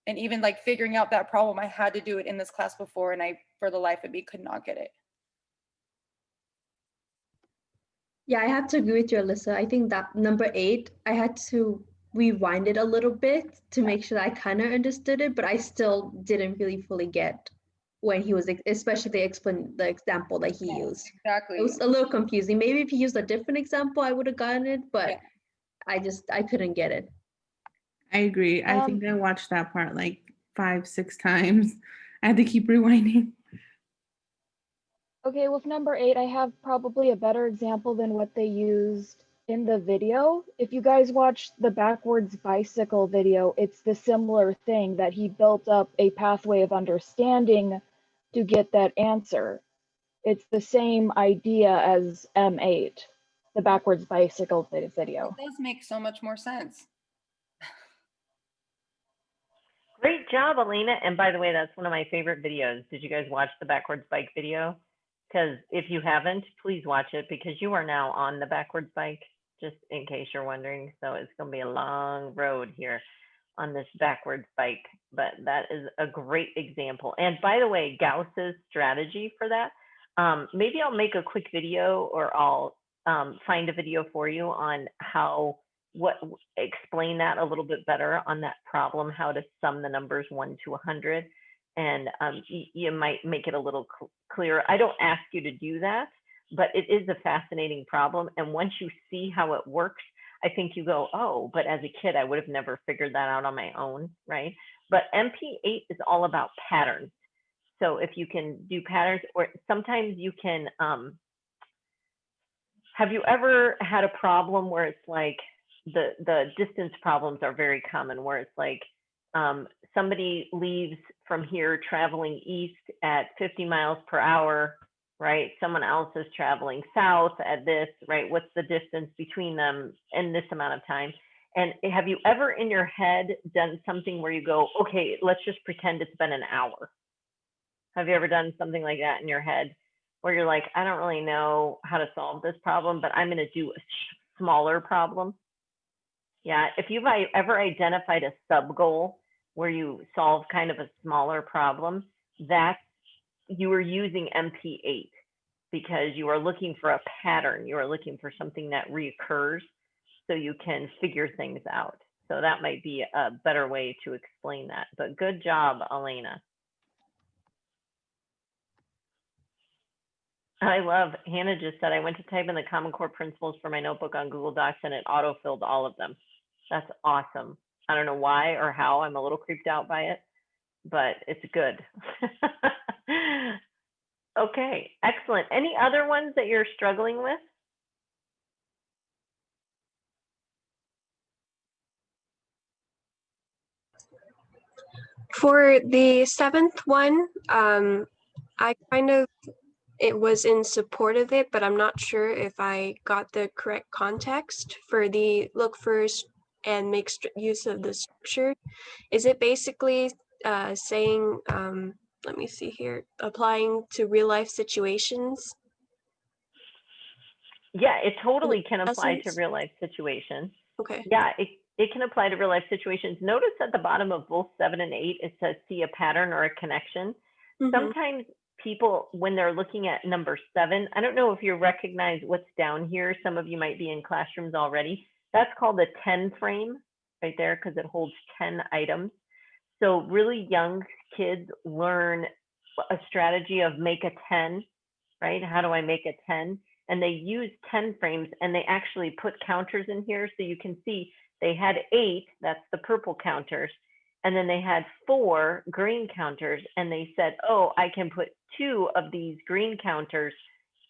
And even like figuring out that problem, I had to do it in this class before, and I, for the life of me, could not get it. Yeah, I have to agree with you, Alyssa. I think that number 8, I had to rewind it a little bit to make sure that I kind of understood it, but I still didn't really fully get when he was, especially the example that he used. Exactly. It was a little confusing. Maybe if he used a different example, I would have gotten it, but I couldn't get it. I agree. I think I watched that part like 5-6 times. I had to keep rewinding. Okay, with number 8, I have probably a better example than what they used in the video. If you guys watched the backwards bicycle video, it's the similar thing that he built up a pathway of understanding to get that answer. It's the same idea as M8, the backwards bicycle video. It does make so much more sense. Great job, Elena. And by the way, that's one of my favorite videos. Did you guys watch the backwards bike video? Because if you haven't, please watch it, because you are now on the backwards bike, just in case you're wondering. So it's going to be a long road here on this backwards bike, but that is a great example. And by the way, Gauss's strategy for that, maybe I'll make a quick video, or I'll find a video for you on how explain that a little bit better on that problem, how to sum the numbers 1 to 100, and you might make it a little clearer. I don't ask you to do that, but it is a fascinating problem, and once you see how it works, I think you go, oh, but as a kid I would have never figured that out on my own, right? But MP8 is all about patterns. So if you can do patterns, or sometimes you can have you ever had a problem where it's like, the distance problems are very common, where it's like somebody leaves from here traveling east at 50 miles per hour, right? Someone else is traveling south at this, right? What's the distance between them in this amount of time? And have you ever in your head done something where you go, okay, let's just pretend it's been an hour? Have you ever done something like that in your head where you're like, I don't really know how to solve this problem, but I'm going to do a smaller problem? Yeah, if you've ever identified a sub goal where you solve kind of a smaller problem, that's, you are using MP8 because you are looking for a pattern. You are looking for something that reoccurs so you can figure things out. So that might be a better way to explain that. But good job, Elena. I love, Hannah just said, I went to type in the Common Core principles for my notebook on Google Docs and it auto-filled all of them. That's awesome. I don't know why or how. I'm a little creeped out by it, but it's good. Okay, excellent. Any other ones that you're struggling with? For the 7th one, I kind of, it was in support of it, but I'm not sure if I got the correct context for the look first and make use of the structure. Is it basically saying, let me see here, applying to real life situations? Yeah, it totally can apply to real life situations. Okay. Yeah, it can apply to real life situations. Notice at the bottom of both 7 and 8, it says see a pattern or a connection. Sometimes people, when they're looking at number 7, I don't know if you recognize what's down here. Some of you might be in classrooms already. That's called a 10 frame right there because it holds 10 items. So really young kids learn a strategy of make a 10, right? How do I make a 10? And they use 10 frames, and they actually put counters in here. So you can see they had 8, that's the purple counters. And then they had 4 green counters, and they said, oh, I can put 2 of these green counters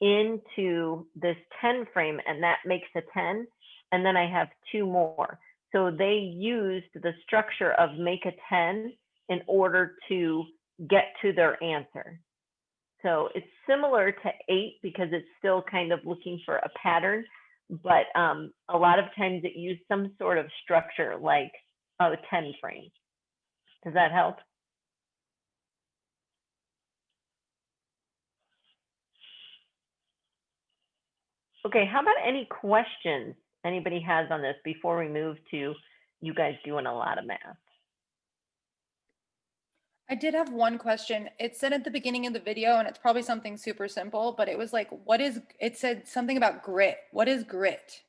into this 10 frame, and that makes a 10. And then I have 2 more. So they used the structure of make a 10 in order to get to their answer. So it's similar to 8 because it's still kind of looking for a pattern, but a lot of times it used some sort of structure like a 10 frame. Does that help? Okay, how about any questions anybody has on this before we move to you guys doing a lot of math? I did have one question. It said at the beginning of the video, and it's probably something super simple, but it was like, it said something about grit. What is grit?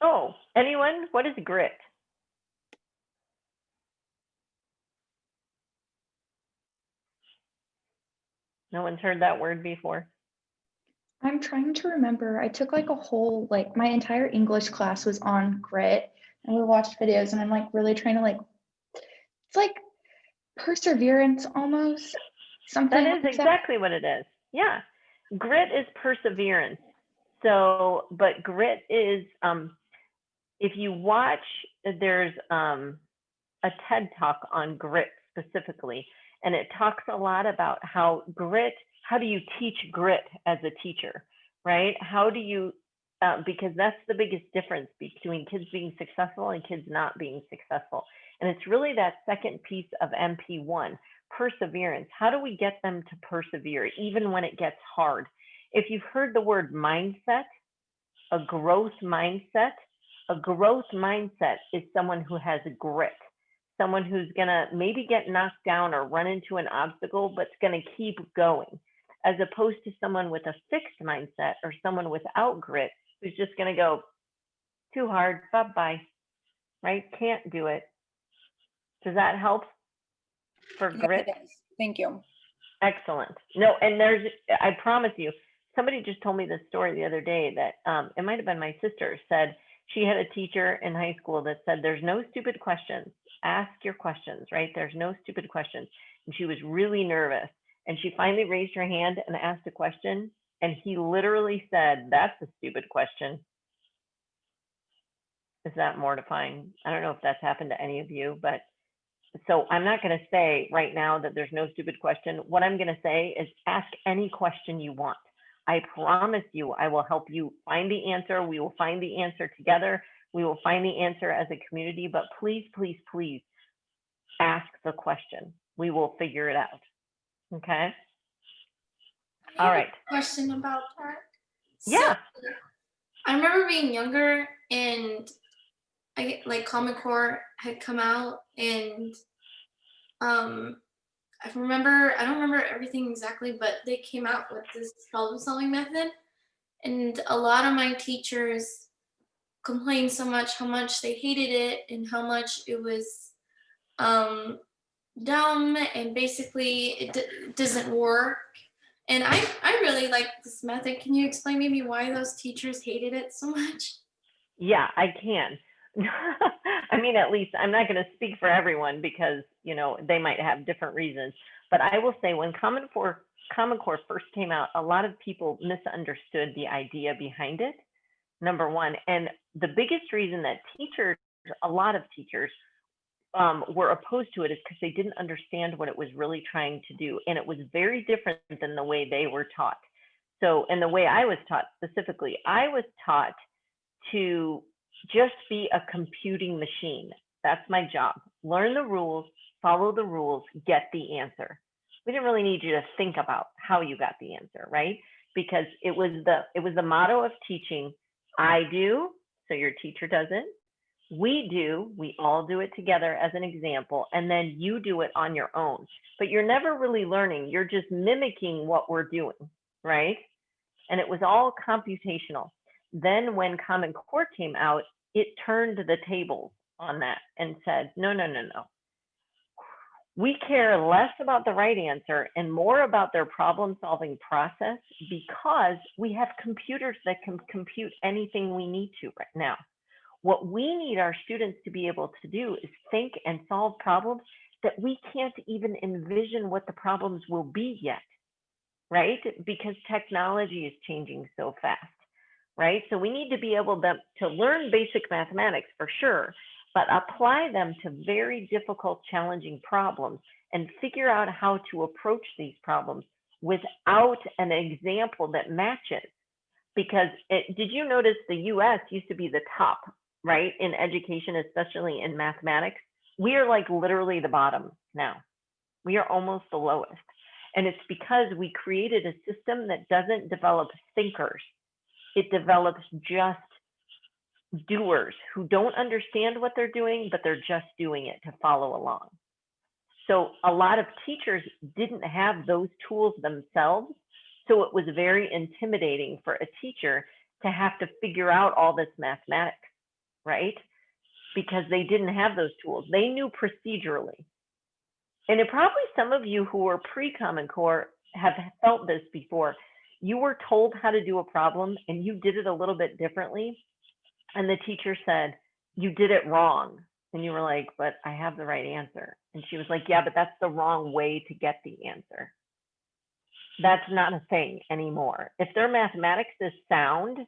Oh, anyone? What is grit? No one's heard that word before. I'm trying to remember. I took like a whole, like my entire English class was on grit, and we watched videos, and I'm like really trying to it's like perseverance almost. Something That is like exactly what it is. Yeah. Grit is perseverance. So, but grit is, if you watch, there's a TED talk on grit specifically, and it talks a lot about how grit, how do you teach grit as a teacher, right? How do you, because that's the biggest difference between kids being successful and kids not being successful. And it's really that second piece of MP1, perseverance. How do we get them to persevere even when it gets hard? If you've heard the word mindset, a growth mindset is someone who has grit, someone who's gonna maybe get knocked down or run into an obstacle, but's gonna keep going, as opposed to someone with a fixed mindset or someone without grit who's just gonna go, too hard, bye-bye, right? Can't do it. Does that help for grit? Yes, it does. Thank you. Excellent. No, and I promise you, somebody just told me this story the other day that it might have been my sister, said she had a teacher in high school that said, there's no stupid questions. Ask your questions, right? There's no stupid questions. And she was really nervous. And she finally raised her hand and asked a question. And he literally said, that's a stupid question. Is that mortifying? I don't know if that's happened to any of you, but so I'm not going to say right now that there's no stupid question. What I'm going to say is ask any question you want. I promise you, I will help you find the answer. We will find the answer together. We will find the answer as a community, but please, please, please ask the question. We will figure it out. Okay. All right. Question about that. Yeah. So, I remember being younger and Common Core had come out, and I don't remember everything exactly, but they came out with this problem solving method, and a lot of my teachers complained so much how much they hated it and how much it was dumb, and basically it doesn't work. And I really like this method. Can you explain maybe why those teachers hated it so much? Yeah, I can. I mean, at least I'm not going to speak for everyone because, you know, they might have different reasons. But I will say when Common Core first came out, a lot of people misunderstood the idea behind it, number one. And the biggest reason that a lot of teachers were opposed to it is because they didn't understand what it was really trying to do. And it was very different than the way they were taught. So, and the way I was taught specifically, I was taught to just be a computing machine. That's my job. Learn the rules, follow the rules, get the answer. We didn't really need you to think about how you got the answer, right? Because it was the motto of teaching. I do, so your teacher doesn't. We all do it together as an example, and then you do it on your own. But you're never really learning, you're just mimicking what we're doing, right? And it was all computational. Then when Common Core came out, it turned the tables on that and said, no, no, no, no. We care less about the right answer and more about their problem solving process, because we have computers that can compute anything we need to right now. What we need our students to be able to do is think and solve problems that we can't even envision what the problems will be yet, right? Because technology is changing so fast, right? So we need to be able to learn basic mathematics for sure, but apply them to very difficult, challenging problems and figure out how to approach these problems without an example that matches. Because did you notice the US used to be the top, right, in education, especially in mathematics? We are like literally the bottom now. We are almost the lowest. And it's because we created a system that doesn't develop thinkers. It develops just doers who don't understand what they're doing, but they're just doing it to follow along. So a lot of teachers didn't have those tools themselves. So it was very intimidating for a teacher to have to figure out all this mathematics, right? Because they didn't have those tools. They knew procedurally. And it probably some of you who were pre-Common Core have felt this before. You were told how to do a problem and you did it a little bit differently. And the teacher said, you did it wrong. And you were like, but I have the right answer. And she was like, yeah, but that's the wrong way to get the answer. That's not a thing anymore. If their mathematics is sound,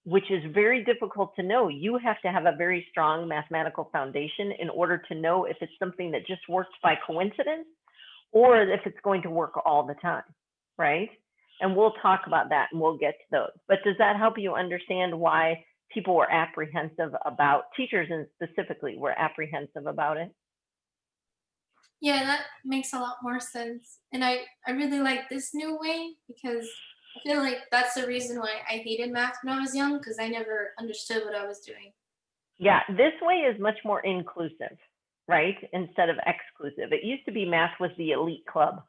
which is very difficult to know, you have to have a very strong mathematical foundation in order to know if it's something that just works by coincidence or if it's going to work all the time, right? And we'll talk about that and we'll get to those. But does that help you understand why people were apprehensive about, teachers and specifically were apprehensive about it? Yeah, that makes a lot more sense. And I really like this new way because I feel like that's the reason why I hated math when I was young, because I never understood what I was doing. Yeah, this way is much more inclusive, right? Instead of exclusive. It used to be math was the elite club.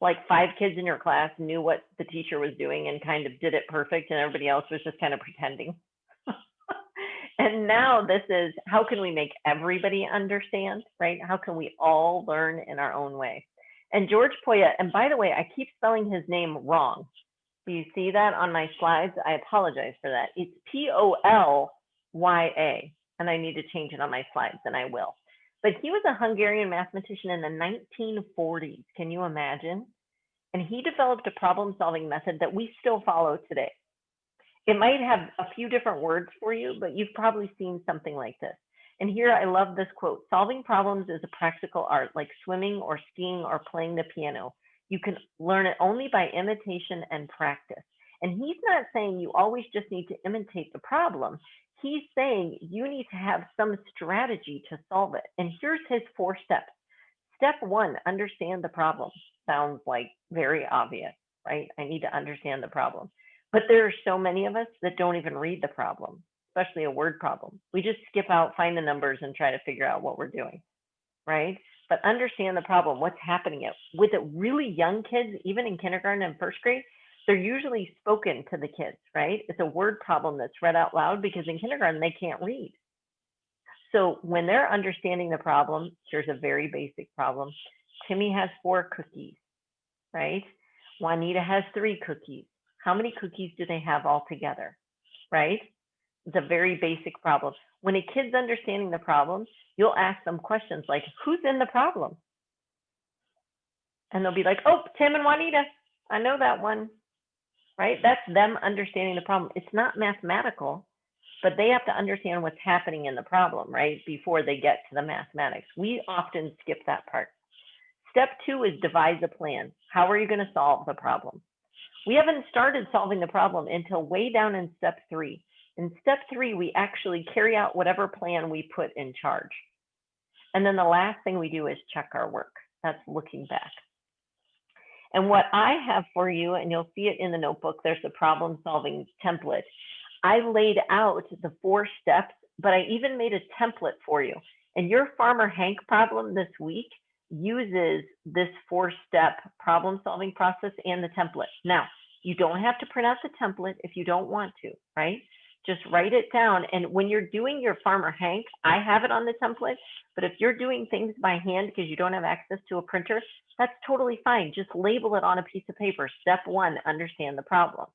Like 5 kids in your class knew what the teacher was doing and kind of did it perfect, and everybody else was just kind of pretending. And now this is, how can we make everybody understand, right? How can we all learn in our own way? And George Poya, and by the way, I keep spelling his name wrong. Do you see that on my slides? I apologize for that. It's Polya, and I need to change it on my slides, and I will. But he was a Hungarian mathematician in the 1940s. Can you imagine? And he developed a problem-solving method that we still follow today. It might have a few different words for you, but you've probably seen something like this. And here I love this quote: solving problems is a practical art, like swimming or skiing or playing the piano. You can learn it only by imitation and practice. And he's not saying you always just need to imitate the problem. He's saying you need to have some strategy to solve it. And here's his 4 steps. Step 1, understand the problem. Sounds like very obvious, right? I need to understand the problem. But there are so many of us that don't even read the problem, especially a word problem. We just skip out, find the numbers, and try to figure out what we're doing, right? But understand the problem, what's happening. With the really young kids, even in kindergarten and first grade, they're usually spoken to the kids, right? It's a word problem that's read out loud because in kindergarten, they can't read. So when they're understanding the problem, here's a very basic problem. Timmy has 4 cookies, right? Juanita has 3 cookies. How many cookies do they have all together, right? It's a very basic problem. When a kid's understanding the problem, you'll ask them questions like, who's in the problem? And they'll be like, oh, Tim and Juanita. I know that one, right? That's them understanding the problem. It's not mathematical, but they have to understand what's happening in the problem, right? Before they get to the mathematics. We often skip that part. Step 2 is devise a plan. How are you going to solve the problem? We haven't started solving the problem until way down in step 3. In step 3, we actually carry out whatever plan we put in charge. And then the last thing we do is check our work. That's looking back. And what I have for you, and you'll see it in the notebook, there's a problem solving template. I laid out the 4 steps but I even made a template for you. And your Farmer Hank problem this week uses this 4-step problem solving process and the template. Now, you don't have to print out the template if you don't want to, right? Just write it down. And when you're doing your Farmer Hank, I have it on the template, but if you're doing things by hand because you don't have access to a printer, that's totally fine. Just label it on a piece of paper. Step 1, understand the problem,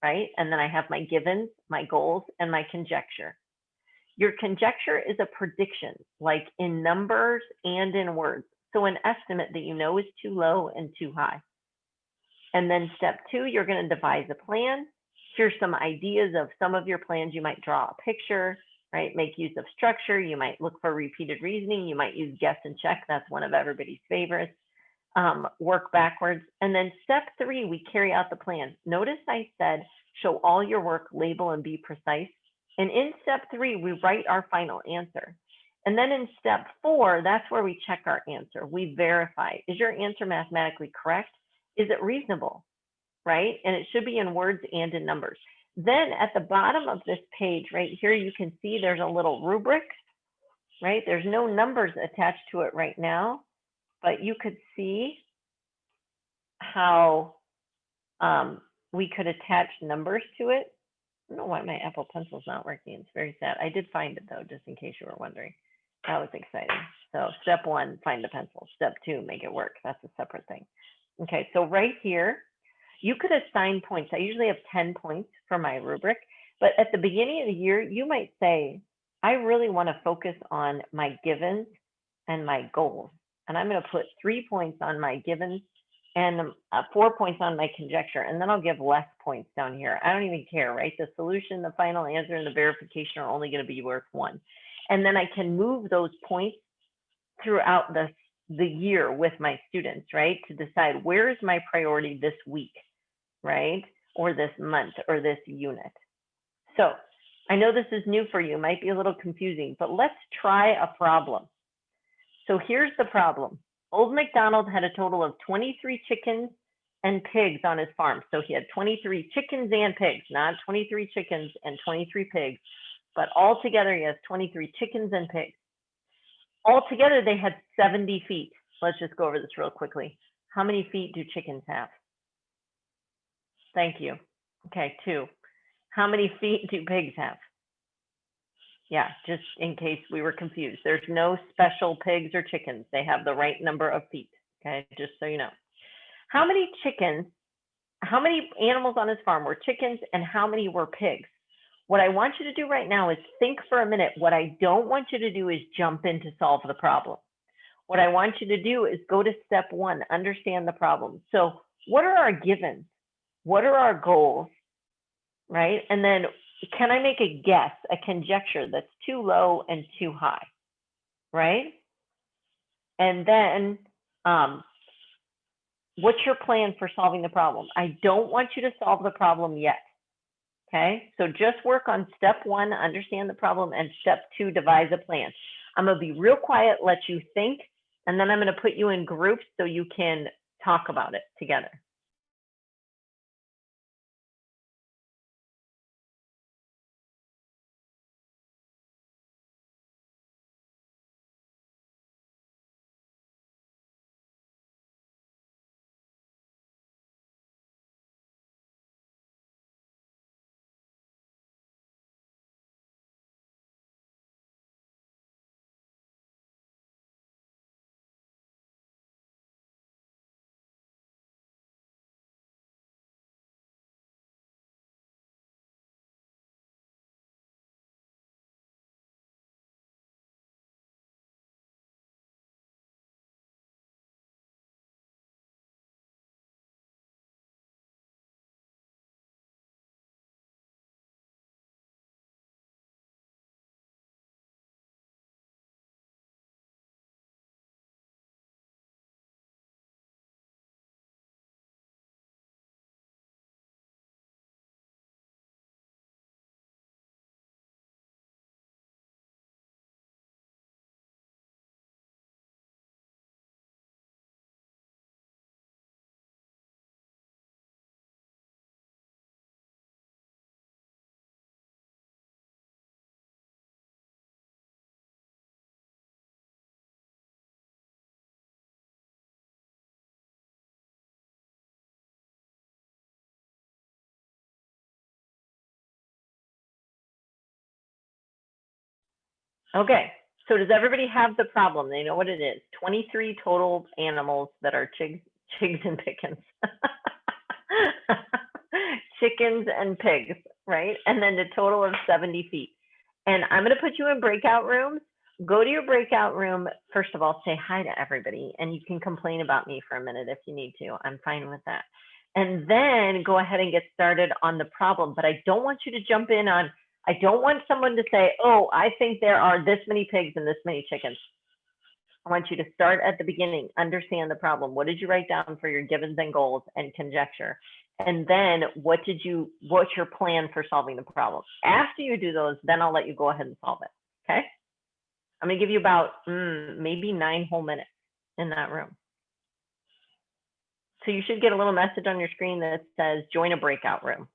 right? And then I have my givens, my goals, and my conjecture. Your conjecture is a prediction, like in numbers and in words. So an estimate that you know is too low and too high. And then step 2, you're going to devise a plan. Here's some ideas of some of your plans. You might draw a picture, right? Make use of structure. You might look for repeated reasoning. You might use guess and check. That's one of everybody's favorites. Work backwards. And then step 3, we carry out the plan. Notice I said, show all your work, label, and be precise. And in step 3, we write our final answer. And then in step 4, that's where we check our answer. We verify, is your answer mathematically correct? Is it reasonable, right? And it should be in words and in numbers. Then at the bottom of this page right here, you can see there's a little rubric, right? There's no numbers attached to it right now, but you could see how we could attach numbers to it. I don't know why my Apple Pencil's not working. It's very sad. I did find it though, just in case you were wondering. That was exciting. So step 1, find the pencil. Step 2, make it work. That's a separate thing. Okay, so right here, you could assign points. I usually have 10 points for my rubric, but at the beginning of the year, you might say, I really want to focus on my givens and my goals. And I'm going to put 3 points on my givens and 4 points on my conjecture. And then I'll give less points down here. I don't even care, right? The solution, the final answer, and the verification are only going to be worth 1. And then I can move those points throughout the year with my students, right? To decide where is my priority this week, right? Or this month or this unit. So I know this is new for you, might be a little confusing, but let's try a problem. So here's the problem. Old MacDonald had a total of 23 chickens and pigs on his farm. So he had 23 chickens and pigs, not 23 chickens and 23 pigs, but altogether he has 23 chickens and pigs. Altogether, they had 70 feet. Let's just go over this real quickly. How many feet do chickens have? Thank you. Okay, 2. How many feet do pigs have? Yeah, just in case we were confused. There's no special pigs or chickens. They have the right number of feet, okay, just so you know. How many chickens, how many animals on his farm were chickens and how many were pigs? What I want you to do right now is think for a minute. What I don't want you to do is jump in to solve the problem. What I want you to do is go to step 1, understand the problem. So what are our givens? What are our goals, right? And then can I make a guess, a conjecture that's too low and too high, right? And then what's your plan for solving the problem? I don't want you to solve the problem yet. Okay, so just work on step 1, understand the problem, and step 2, devise a plan. I'm gonna be real quiet, let you think, and then I'm gonna put you in groups so you can talk about it together. Okay, so does everybody have the problem? They know what it is. 23 total animals that are chigs and pickens. Chickens and pigs, right? And then a total of 70 feet. And I'm going to put you in breakout rooms. Go to your breakout room. First of all, say hi to everybody, and you can complain about me for a minute if you need to. I'm fine with that. And then go ahead and get started on the problem. But I don't want you to jump in on, I don't want someone to say, oh, I think there are this many pigs and this many chickens. I want you to start at the beginning, understand the problem. What did you write down for your givens and goals and conjecture? And then what's your plan for solving the problem? After you do those, then I'll let you go ahead and solve it, okay? I'm gonna give you about maybe 9 whole minutes in that room. So you should get a little message on your screen that says join a breakout room.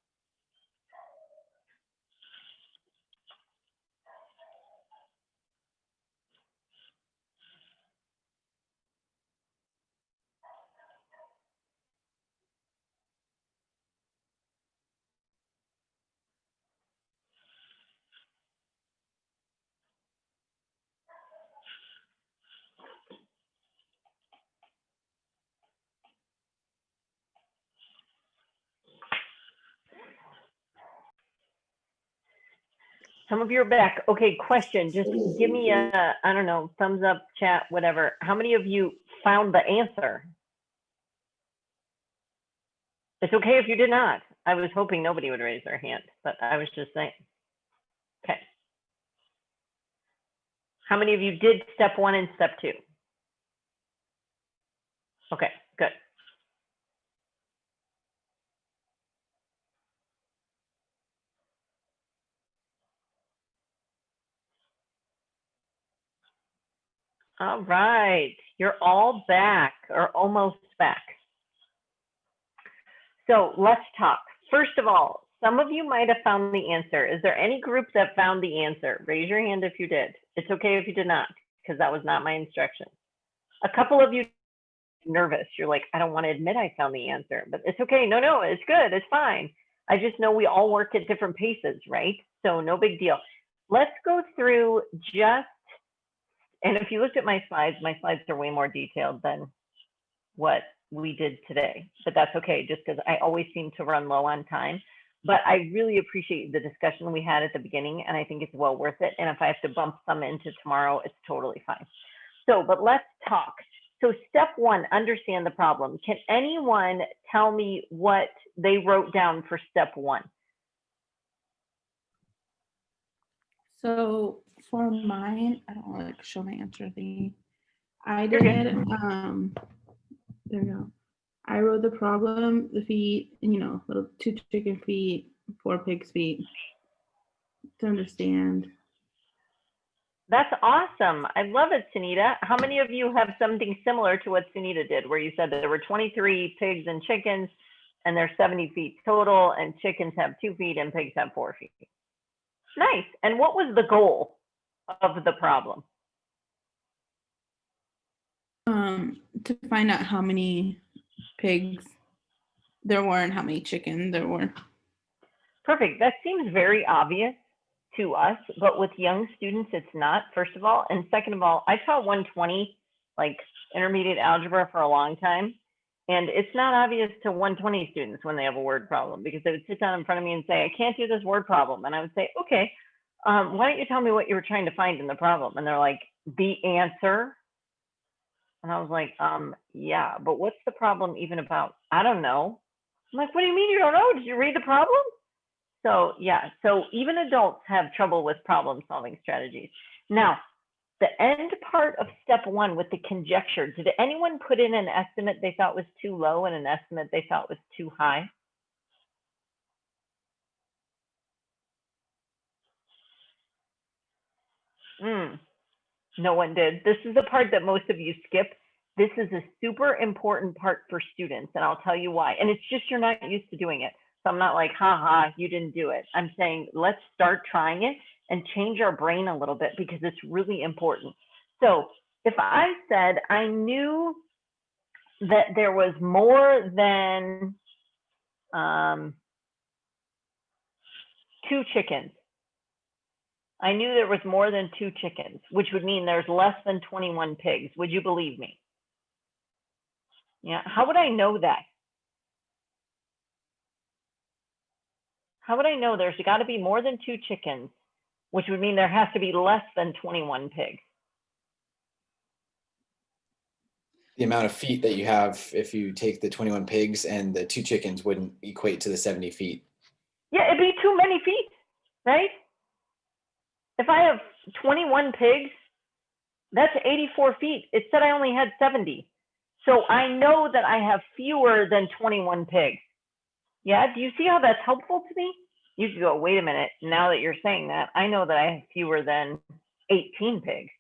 Some of you are back. Okay, question. Just give me a, I don't know, thumbs up, chat, whatever. How many of you found the answer? It's okay if you did not. I was hoping nobody would raise their hand, but I was just saying. Okay. How many of you did step 1 and step 2? Okay, good. All right, you're all back or almost back. So let's talk. First of all, some of you might have found the answer. Is there any group that found the answer? Raise your hand if you did. It's okay if you did not, because that was not my instruction. A couple of you nervous. You're like, I don't want to admit I found the answer, but it's okay. No, it's good. It's fine. I just know we all work at different paces, right? So no big deal. Let's go through just, and if you looked at my slides are way more detailed than what we did today, but that's okay, just because I always seem to run low on time. But I really appreciate the discussion we had at the beginning, and I think it's well worth it. And if I have to bump some into tomorrow, it's totally fine. So, but let's talk. So step 1, understand the problem. Can anyone tell me what they wrote down for step 1? So for mine, I don't want to show my answer thingy. I You're did, good. there we go. I wrote the problem, the feet, and little 2 chicken feet, 4 pig's feet to understand. That's awesome. I love it, Sunita. How many of you have something similar to what Sunita did, where you said that there were 23 pigs and chickens, and there's 70 feet total, and chickens have 2 feet and pigs have 4 feet? Nice. And what was the goal of the problem? To find out how many pigs there were and how many chickens there were. Perfect. That seems very obvious to us, but with young students, it's not, first of all. And second of all, I taught 120, like intermediate algebra, for a long time. And it's not obvious to 120 students when they have a word problem, because they would sit down in front of me and say, I can't do this word problem. And I would say, okay, why don't you tell me what you were trying to find in the problem? And they're like, the answer. And I was like, yeah, but what's the problem even about? I don't know. I'm like, what do you mean you don't know? Did you read the problem? So yeah, so even adults have trouble with problem solving strategies. Now, the end part of step 1 with the conjecture, did anyone put in an estimate they thought was too low and an estimate they thought was too high? No one did. This is the part that most of you skip. This is a super important part for students, and I'll tell you why. And it's just you're not used to doing it. So I'm not like, haha, you didn't do it. I'm saying, let's start trying it and change our brain a little bit, because it's really important. So if I said I knew that there was more than 2 chickens, I knew there was more than 2 chickens, which would mean there's less than 21 pigs. Would you believe me? Yeah, how would I know that? How would I know there's got to be more than 2 chickens, which would mean there has to be less than 21 pigs? The amount of feet that you have, if you take the 21 pigs and the 2 chickens, wouldn't equate to the 70 feet. Yeah, it'd be too many feet, right? If I have 21 pigs, that's 84 feet. It said I only had 70. So I know that I have fewer than 21 pigs. Yeah, do you see how that's helpful to me? You could go, wait a minute, now that you're saying that, I know that I have fewer than 18 pigs,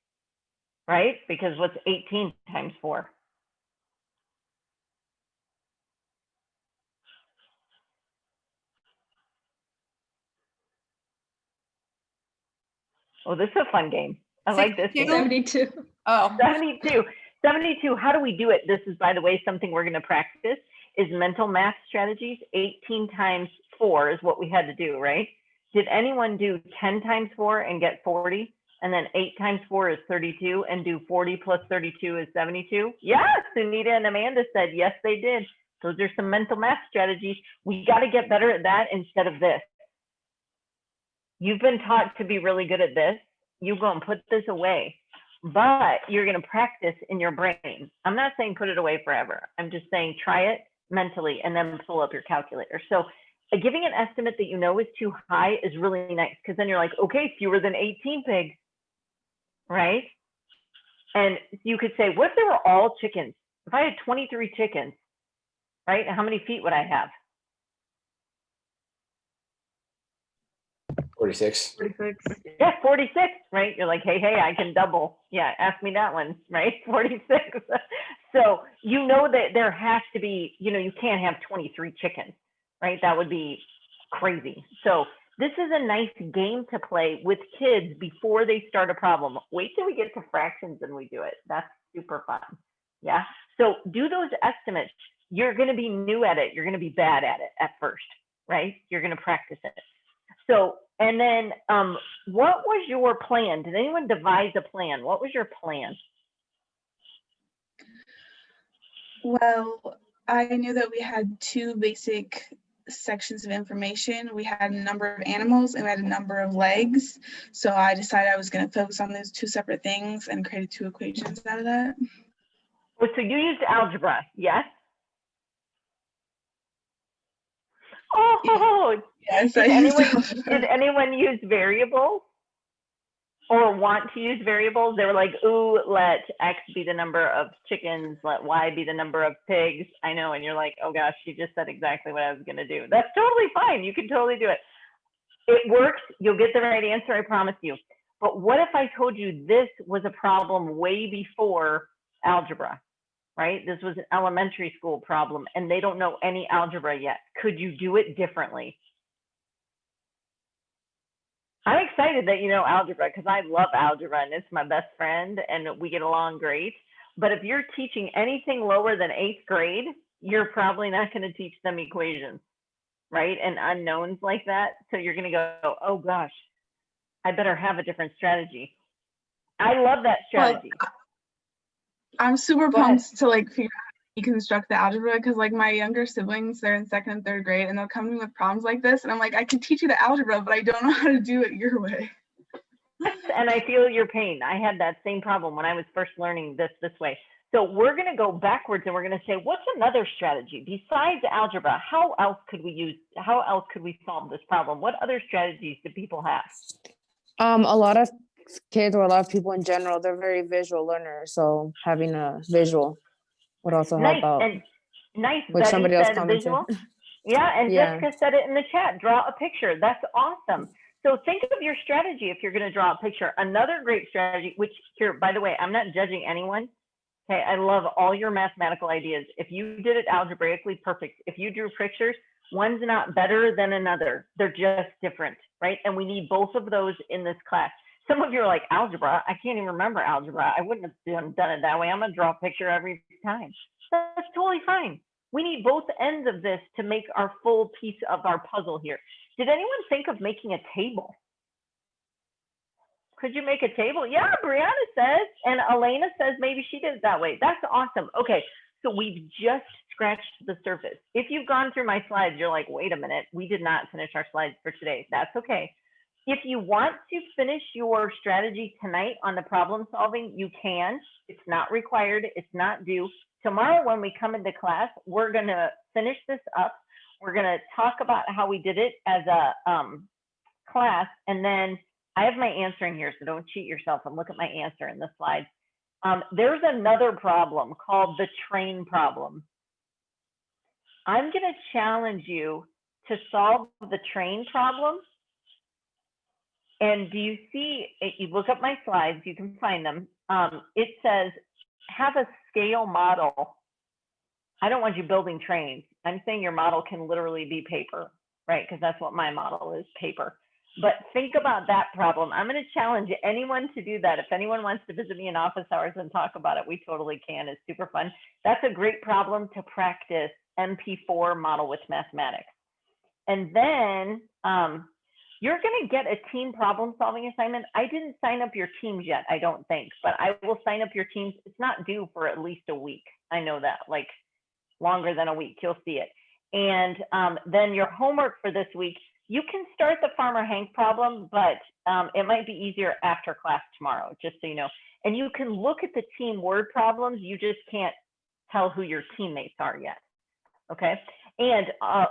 right? Because what's 18 times 4? Oh, this is a fun game. I like this game. 72. Oh. 72. 72, how do we do it? This is, by the way, something we're going to practice is mental math strategies. 18 times 4 is what we had to do, right? Did anyone do 10 times 4 and get 40? And then 8 times 4 is 32 and do 40 plus 32 is 72? Yes, Sunita and Amanda said, yes, they did. Those are some mental math strategies. We got to get better at that instead of this. You've been taught to be really good at this. You go and put this away, but you're going to practice in your brain. I'm not saying put it away forever. I'm just saying try it mentally and then pull up your calculator. So giving an estimate that you know is too high is really nice, because then you're like, okay, fewer than 18 pigs, right? And you could say, what if they were all chickens? If I had 23 chickens, right? How many feet would I have? 46. 46. Yeah, 46, right? You're like, hey, I can double. Yeah, ask me that one, right? 46. So you know that there has to be, you can't have 23 chickens, right? That would be crazy. So this is a nice game to play with kids before they start a problem. Wait till we get to fractions and we do it. That's super fun. Yeah. So do those estimates. You're going to be new at it. You're going to be bad at it at first, right? You're going to practice it. So, and then what was your plan? Did anyone devise a plan? What was your plan? Well, I knew that we had 2 basic sections of information. We had a number of animals and we had a number of legs. So I decided I was going to focus on those 2 separate things and created 2 equations out of that. Oh, so you used algebra, yes? Oh, yes, did did anyone use variables or want to use variables? They were like, ooh, let X be the number of chickens, let Y be the number of pigs. I know, and you're like, oh gosh, she just said exactly what I was going to do. That's totally fine. You can totally do it. It works. You'll get the right answer, I promise you. But what if I told you this was a problem way before algebra? Right? This was an elementary school problem and they don't know any algebra yet. Could you do it differently? I'm excited that you know algebra because I love algebra and it's my best friend and we get along great. But if you're teaching anything lower than 8th grade, you're probably not going to teach them equations, right? And unknowns like that. So you're going to go, oh gosh, I better have a different strategy. I love that strategy. Well, I'm super pumped to like figure out how to deconstruct the algebra because like my younger siblings, they're in 2nd and 3rd grade and they'll come to me with problems like this and I'm like, I can teach you the algebra, but I don't know how to do it your way. And I feel your pain. I had that same problem when I was first learning this way. So we're going to go backwards and we're going to say, what's another strategy besides algebra? How else could we solve this problem? What other strategies do people have? A lot of kids or a lot of people in general, they're very visual learners. So having a visual would also help out. And nice. Which Betty somebody else said commented. visual. Yeah, and Yeah. Jessica said it in the chat. Draw a picture. That's awesome. So think of your strategy if you're going to draw a picture. Another great strategy, which here, by the way, I'm not judging anyone. Okay, I love all your mathematical ideas. If you did it algebraically, perfect. If you drew pictures, one's not better than another. They're just different, right? And we need both of those in this class. Some of you are like, algebra? I can't even remember algebra. I wouldn't have done it that way. I'm going to draw a picture every time. That's totally fine. We need both ends of this to make our full piece of our puzzle here. Did anyone think of making a table? Could you make a table? Yeah, Brianna says, and Elena says maybe she did it that way. That's awesome. Okay, so we've just scratched the surface. If you've gone through my slides, you're like, wait a minute, we did not finish our slides for today. That's okay. If you want to finish your strategy tonight on the problem solving, you can. It's not required. It's not due. Tomorrow when we come into class, we're going to finish this up. We're going to talk about how we did it as a class. And then I have my answer in here, so don't cheat yourself and look at my answer in the slide. There's another problem called the train problem. I'm going to challenge you to solve the train problem. And do you see, you look up my slides, you can find them. It says, have a scale model. I don't want you building trains. I'm saying your model can literally be paper, right? Because that's what my model is, paper. But think about that problem. I'm going to challenge anyone to do that. If anyone wants to visit me in office hours and talk about it, we totally can. It's super fun. That's a great problem to practice MP4 model with mathematics. And then you're going to get a team problem solving assignment. I didn't sign up your teams yet, I don't think, but I will sign up your teams. It's not due for at least a week. I know that, like longer than a week, you'll see it. And then your homework for this week, you can start the Farmer Hank problem, but it might be easier after class tomorrow, just so you know. And you can look at the team word problems. You just can't tell who your teammates are yet, okay? And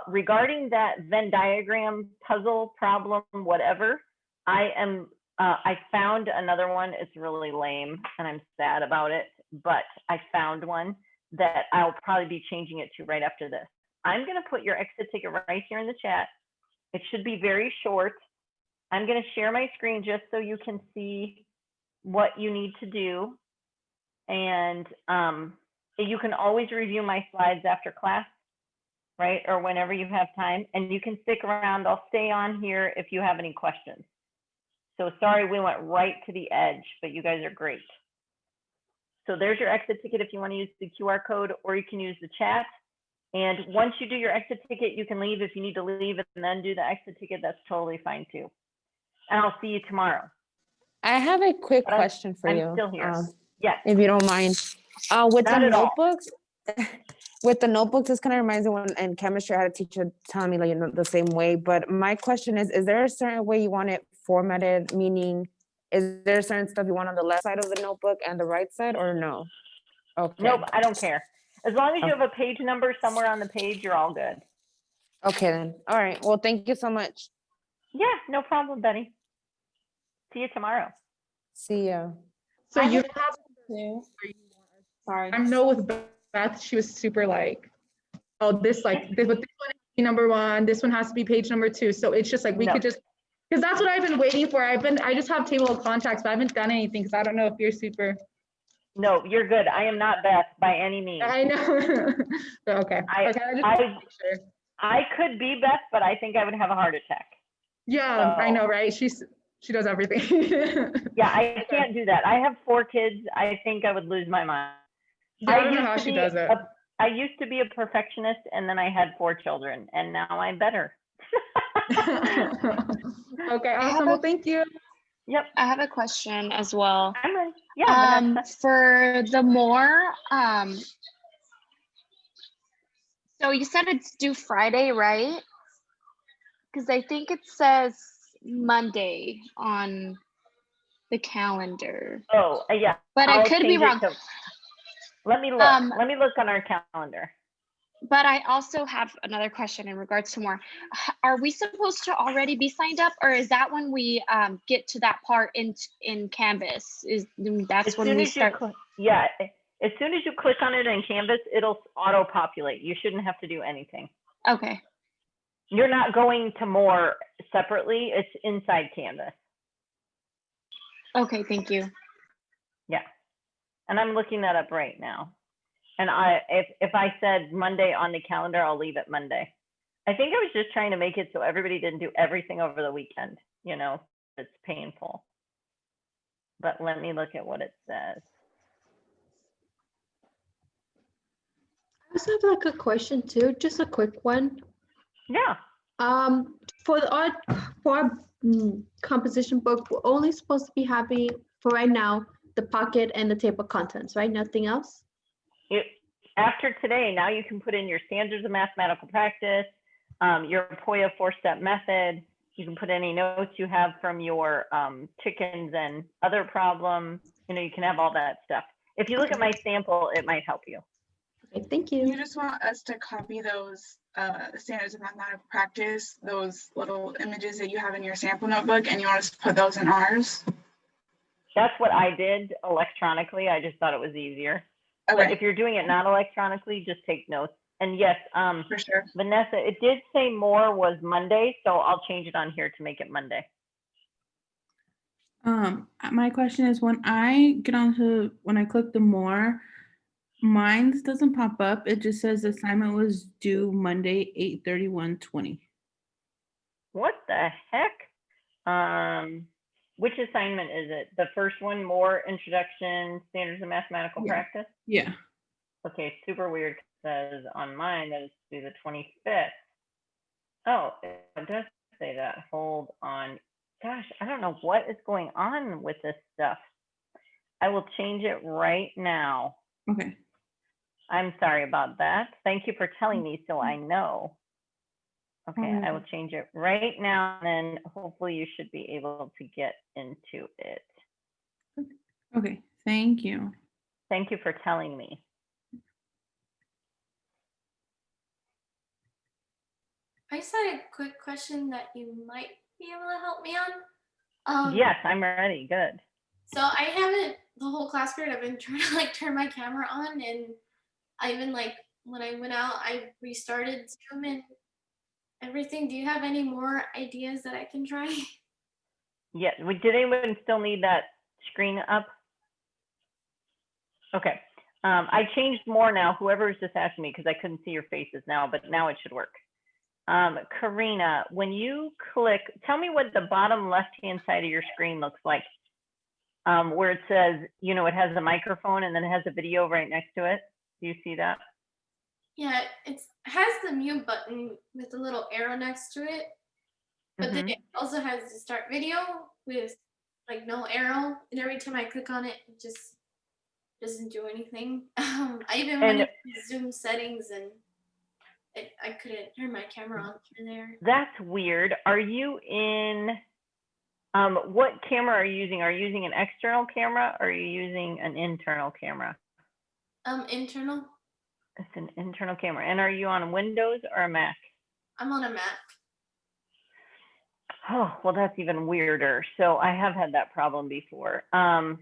regarding that Venn diagram puzzle problem, whatever, I found another one. It's really lame and I'm sad about it, but I found one that I'll probably be changing it to right after this. I'm gonna put your exit ticket right here in the chat. It should be very short. I'm gonna share my screen just so you can see what you need to do. And you can always review my slides after class, right? Or whenever you have time, and you can stick around. I'll stay on here if you have any questions. So sorry, we went right to the edge, but you guys are great. So there's your exit ticket if you want to use the QR code, or you can use the chat. And once you do your exit ticket, you can leave if you need to leave and then do the exit ticket. That's totally fine too. And I'll see you tomorrow. I have a quick question for you. I'm still here. Yes. If you don't mind. With Not the at all. notebooks, with the notebooks, this kind of reminds me when in chemistry, I had a teacher telling me like, you know, the same way. But my question is there a certain way you want it formatted? Meaning, is there certain stuff you want on the left side of the notebook and the right side, or no? Okay. Nope, I don't care. As long as you have a page number somewhere on the page, you're all good. Okay then. All right. Well, thank you so much. Yeah, no problem, Betty. See you tomorrow. See ya. So I you have have, Sorry. I know with Beth, she was super like, oh, this like, this, but this one has to be number one, this one has to be page number two. So it's just like, we could just, because that's what I've been waiting for. I just have table of contacts, but I haven't done anything because I don't know if you're super. No, you're good. I am not Beth by any means. I know. But okay. I could be Beth, but I think I would have a heart attack. Yeah, I know, right? She does everything. Yeah, I can't do that. I have 4 kids. I think I would lose my mind. Yeah, I don't know how she does it. I used to be a perfectionist, and then I had 4 children, and now I'm better. Okay, awesome. Well, thank you. Yep. I have a question as well. I'm ready. Yeah. For the more, so you said it's due Friday, right? Because I think it says Monday on the calendar. Oh, yeah. But I could be wrong. Let me look. Let me look on our calendar. But I also have another question in regards to more. Are we supposed to already be signed up, or is that when we get to that part in Canvas? That's when we start? Yeah, as soon as you click on it in Canvas, it'll auto-populate. You shouldn't have to do anything. Okay. You're not going to more separately. It's inside Canvas. Okay, thank you. Yeah, and I'm looking that up right now. And if I said Monday on the calendar, I'll leave it Monday. I think I was just trying to make it so everybody didn't do everything over the weekend. You know, it's painful. But let me look at what it says. I also have like a question too, just a quick one. Yeah. For the art, for our composition book, we're only supposed to be having, for right now, the pocket and the table of contents, right? Nothing else? After today, now you can put in your standards of mathematical practice, your POYA 4-step method. You can put any notes you have from your chickens and other problems. You know, you can have all that stuff. If you look at my sample, it might help you. Okay, thank you. You just want us to copy those standards of mathematical practice, those little images that you have in your sample notebook, and you want us to put those in ours? That's what I did electronically. I just thought it was easier. Okay. But if you're doing it not electronically, just take notes. And yes, for sure. Vanessa, it did say more was Monday, so I'll change it on here to make it Monday. My question is, when I click the more, mine doesn't pop up. It just says the assignment was due Monday, 8/31/20. What the heck? Which assignment is it? The first one, more introduction, standards of mathematical practice? Yeah. Okay, super weird. Says on mine that it's due the 25th. Oh, it does say that. Hold on. Gosh, I don't know what is going on with this stuff. I will change it right now. Okay. I'm sorry about that. Thank you for telling me so I know. Okay, I will change it right now, and then hopefully you should be able to get into it. Okay, thank you. Thank you for telling me. I just had a quick question that you might be able to help me on. Yes, I'm ready. Good. So I haven't, the whole class period, I've been trying to like turn my camera on, and I even like when I went out, I restarted Zoom and everything. Do you have any more ideas that I can try? Yeah, did anyone still need that screen up? Okay. I changed more now. Whoever was just asking me, because I couldn't see your faces now, but now it should work. Karina, when you click, tell me what the bottom left-hand side of your screen looks like, where it says, you know, it has a microphone and then it has a video right next to it. Do you see that? Yeah, it has the mute button with a little arrow next to it, but then it also has the start video with like no arrow, and every time I click on it, it just doesn't do anything. I even went into Zoom settings and I couldn't turn my camera on through there. That's weird. Are you in, what camera are you using? Are you using an external camera or are you using an internal camera? Internal. It's an internal camera. And are you on Windows or a Mac? I'm on a Mac. Oh, well, that's even weirder. So I have had that problem before. Go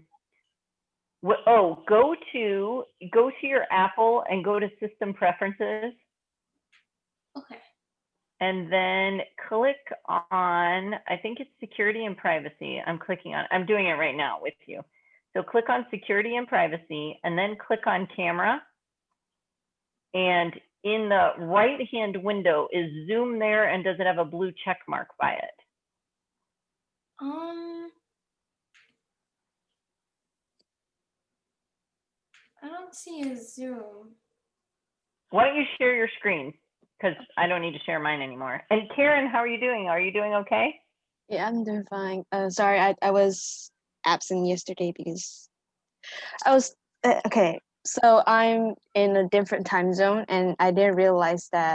to your Apple and go to System Preferences. Okay. And then click on, I think it's Security and Privacy. I'm doing it right now with you. So click on Security and Privacy and then click on Camera. And in the right-hand window, is Zoom there and does it have a blue check mark by it? I don't see a Zoom. Why don't you share your screen? Because I don't need to share mine anymore. And Karen, how are you doing? Are you doing okay? Yeah, I'm doing fine. Sorry, I was absent yesterday because I was okay. So I'm in a different time zone and I didn't realize that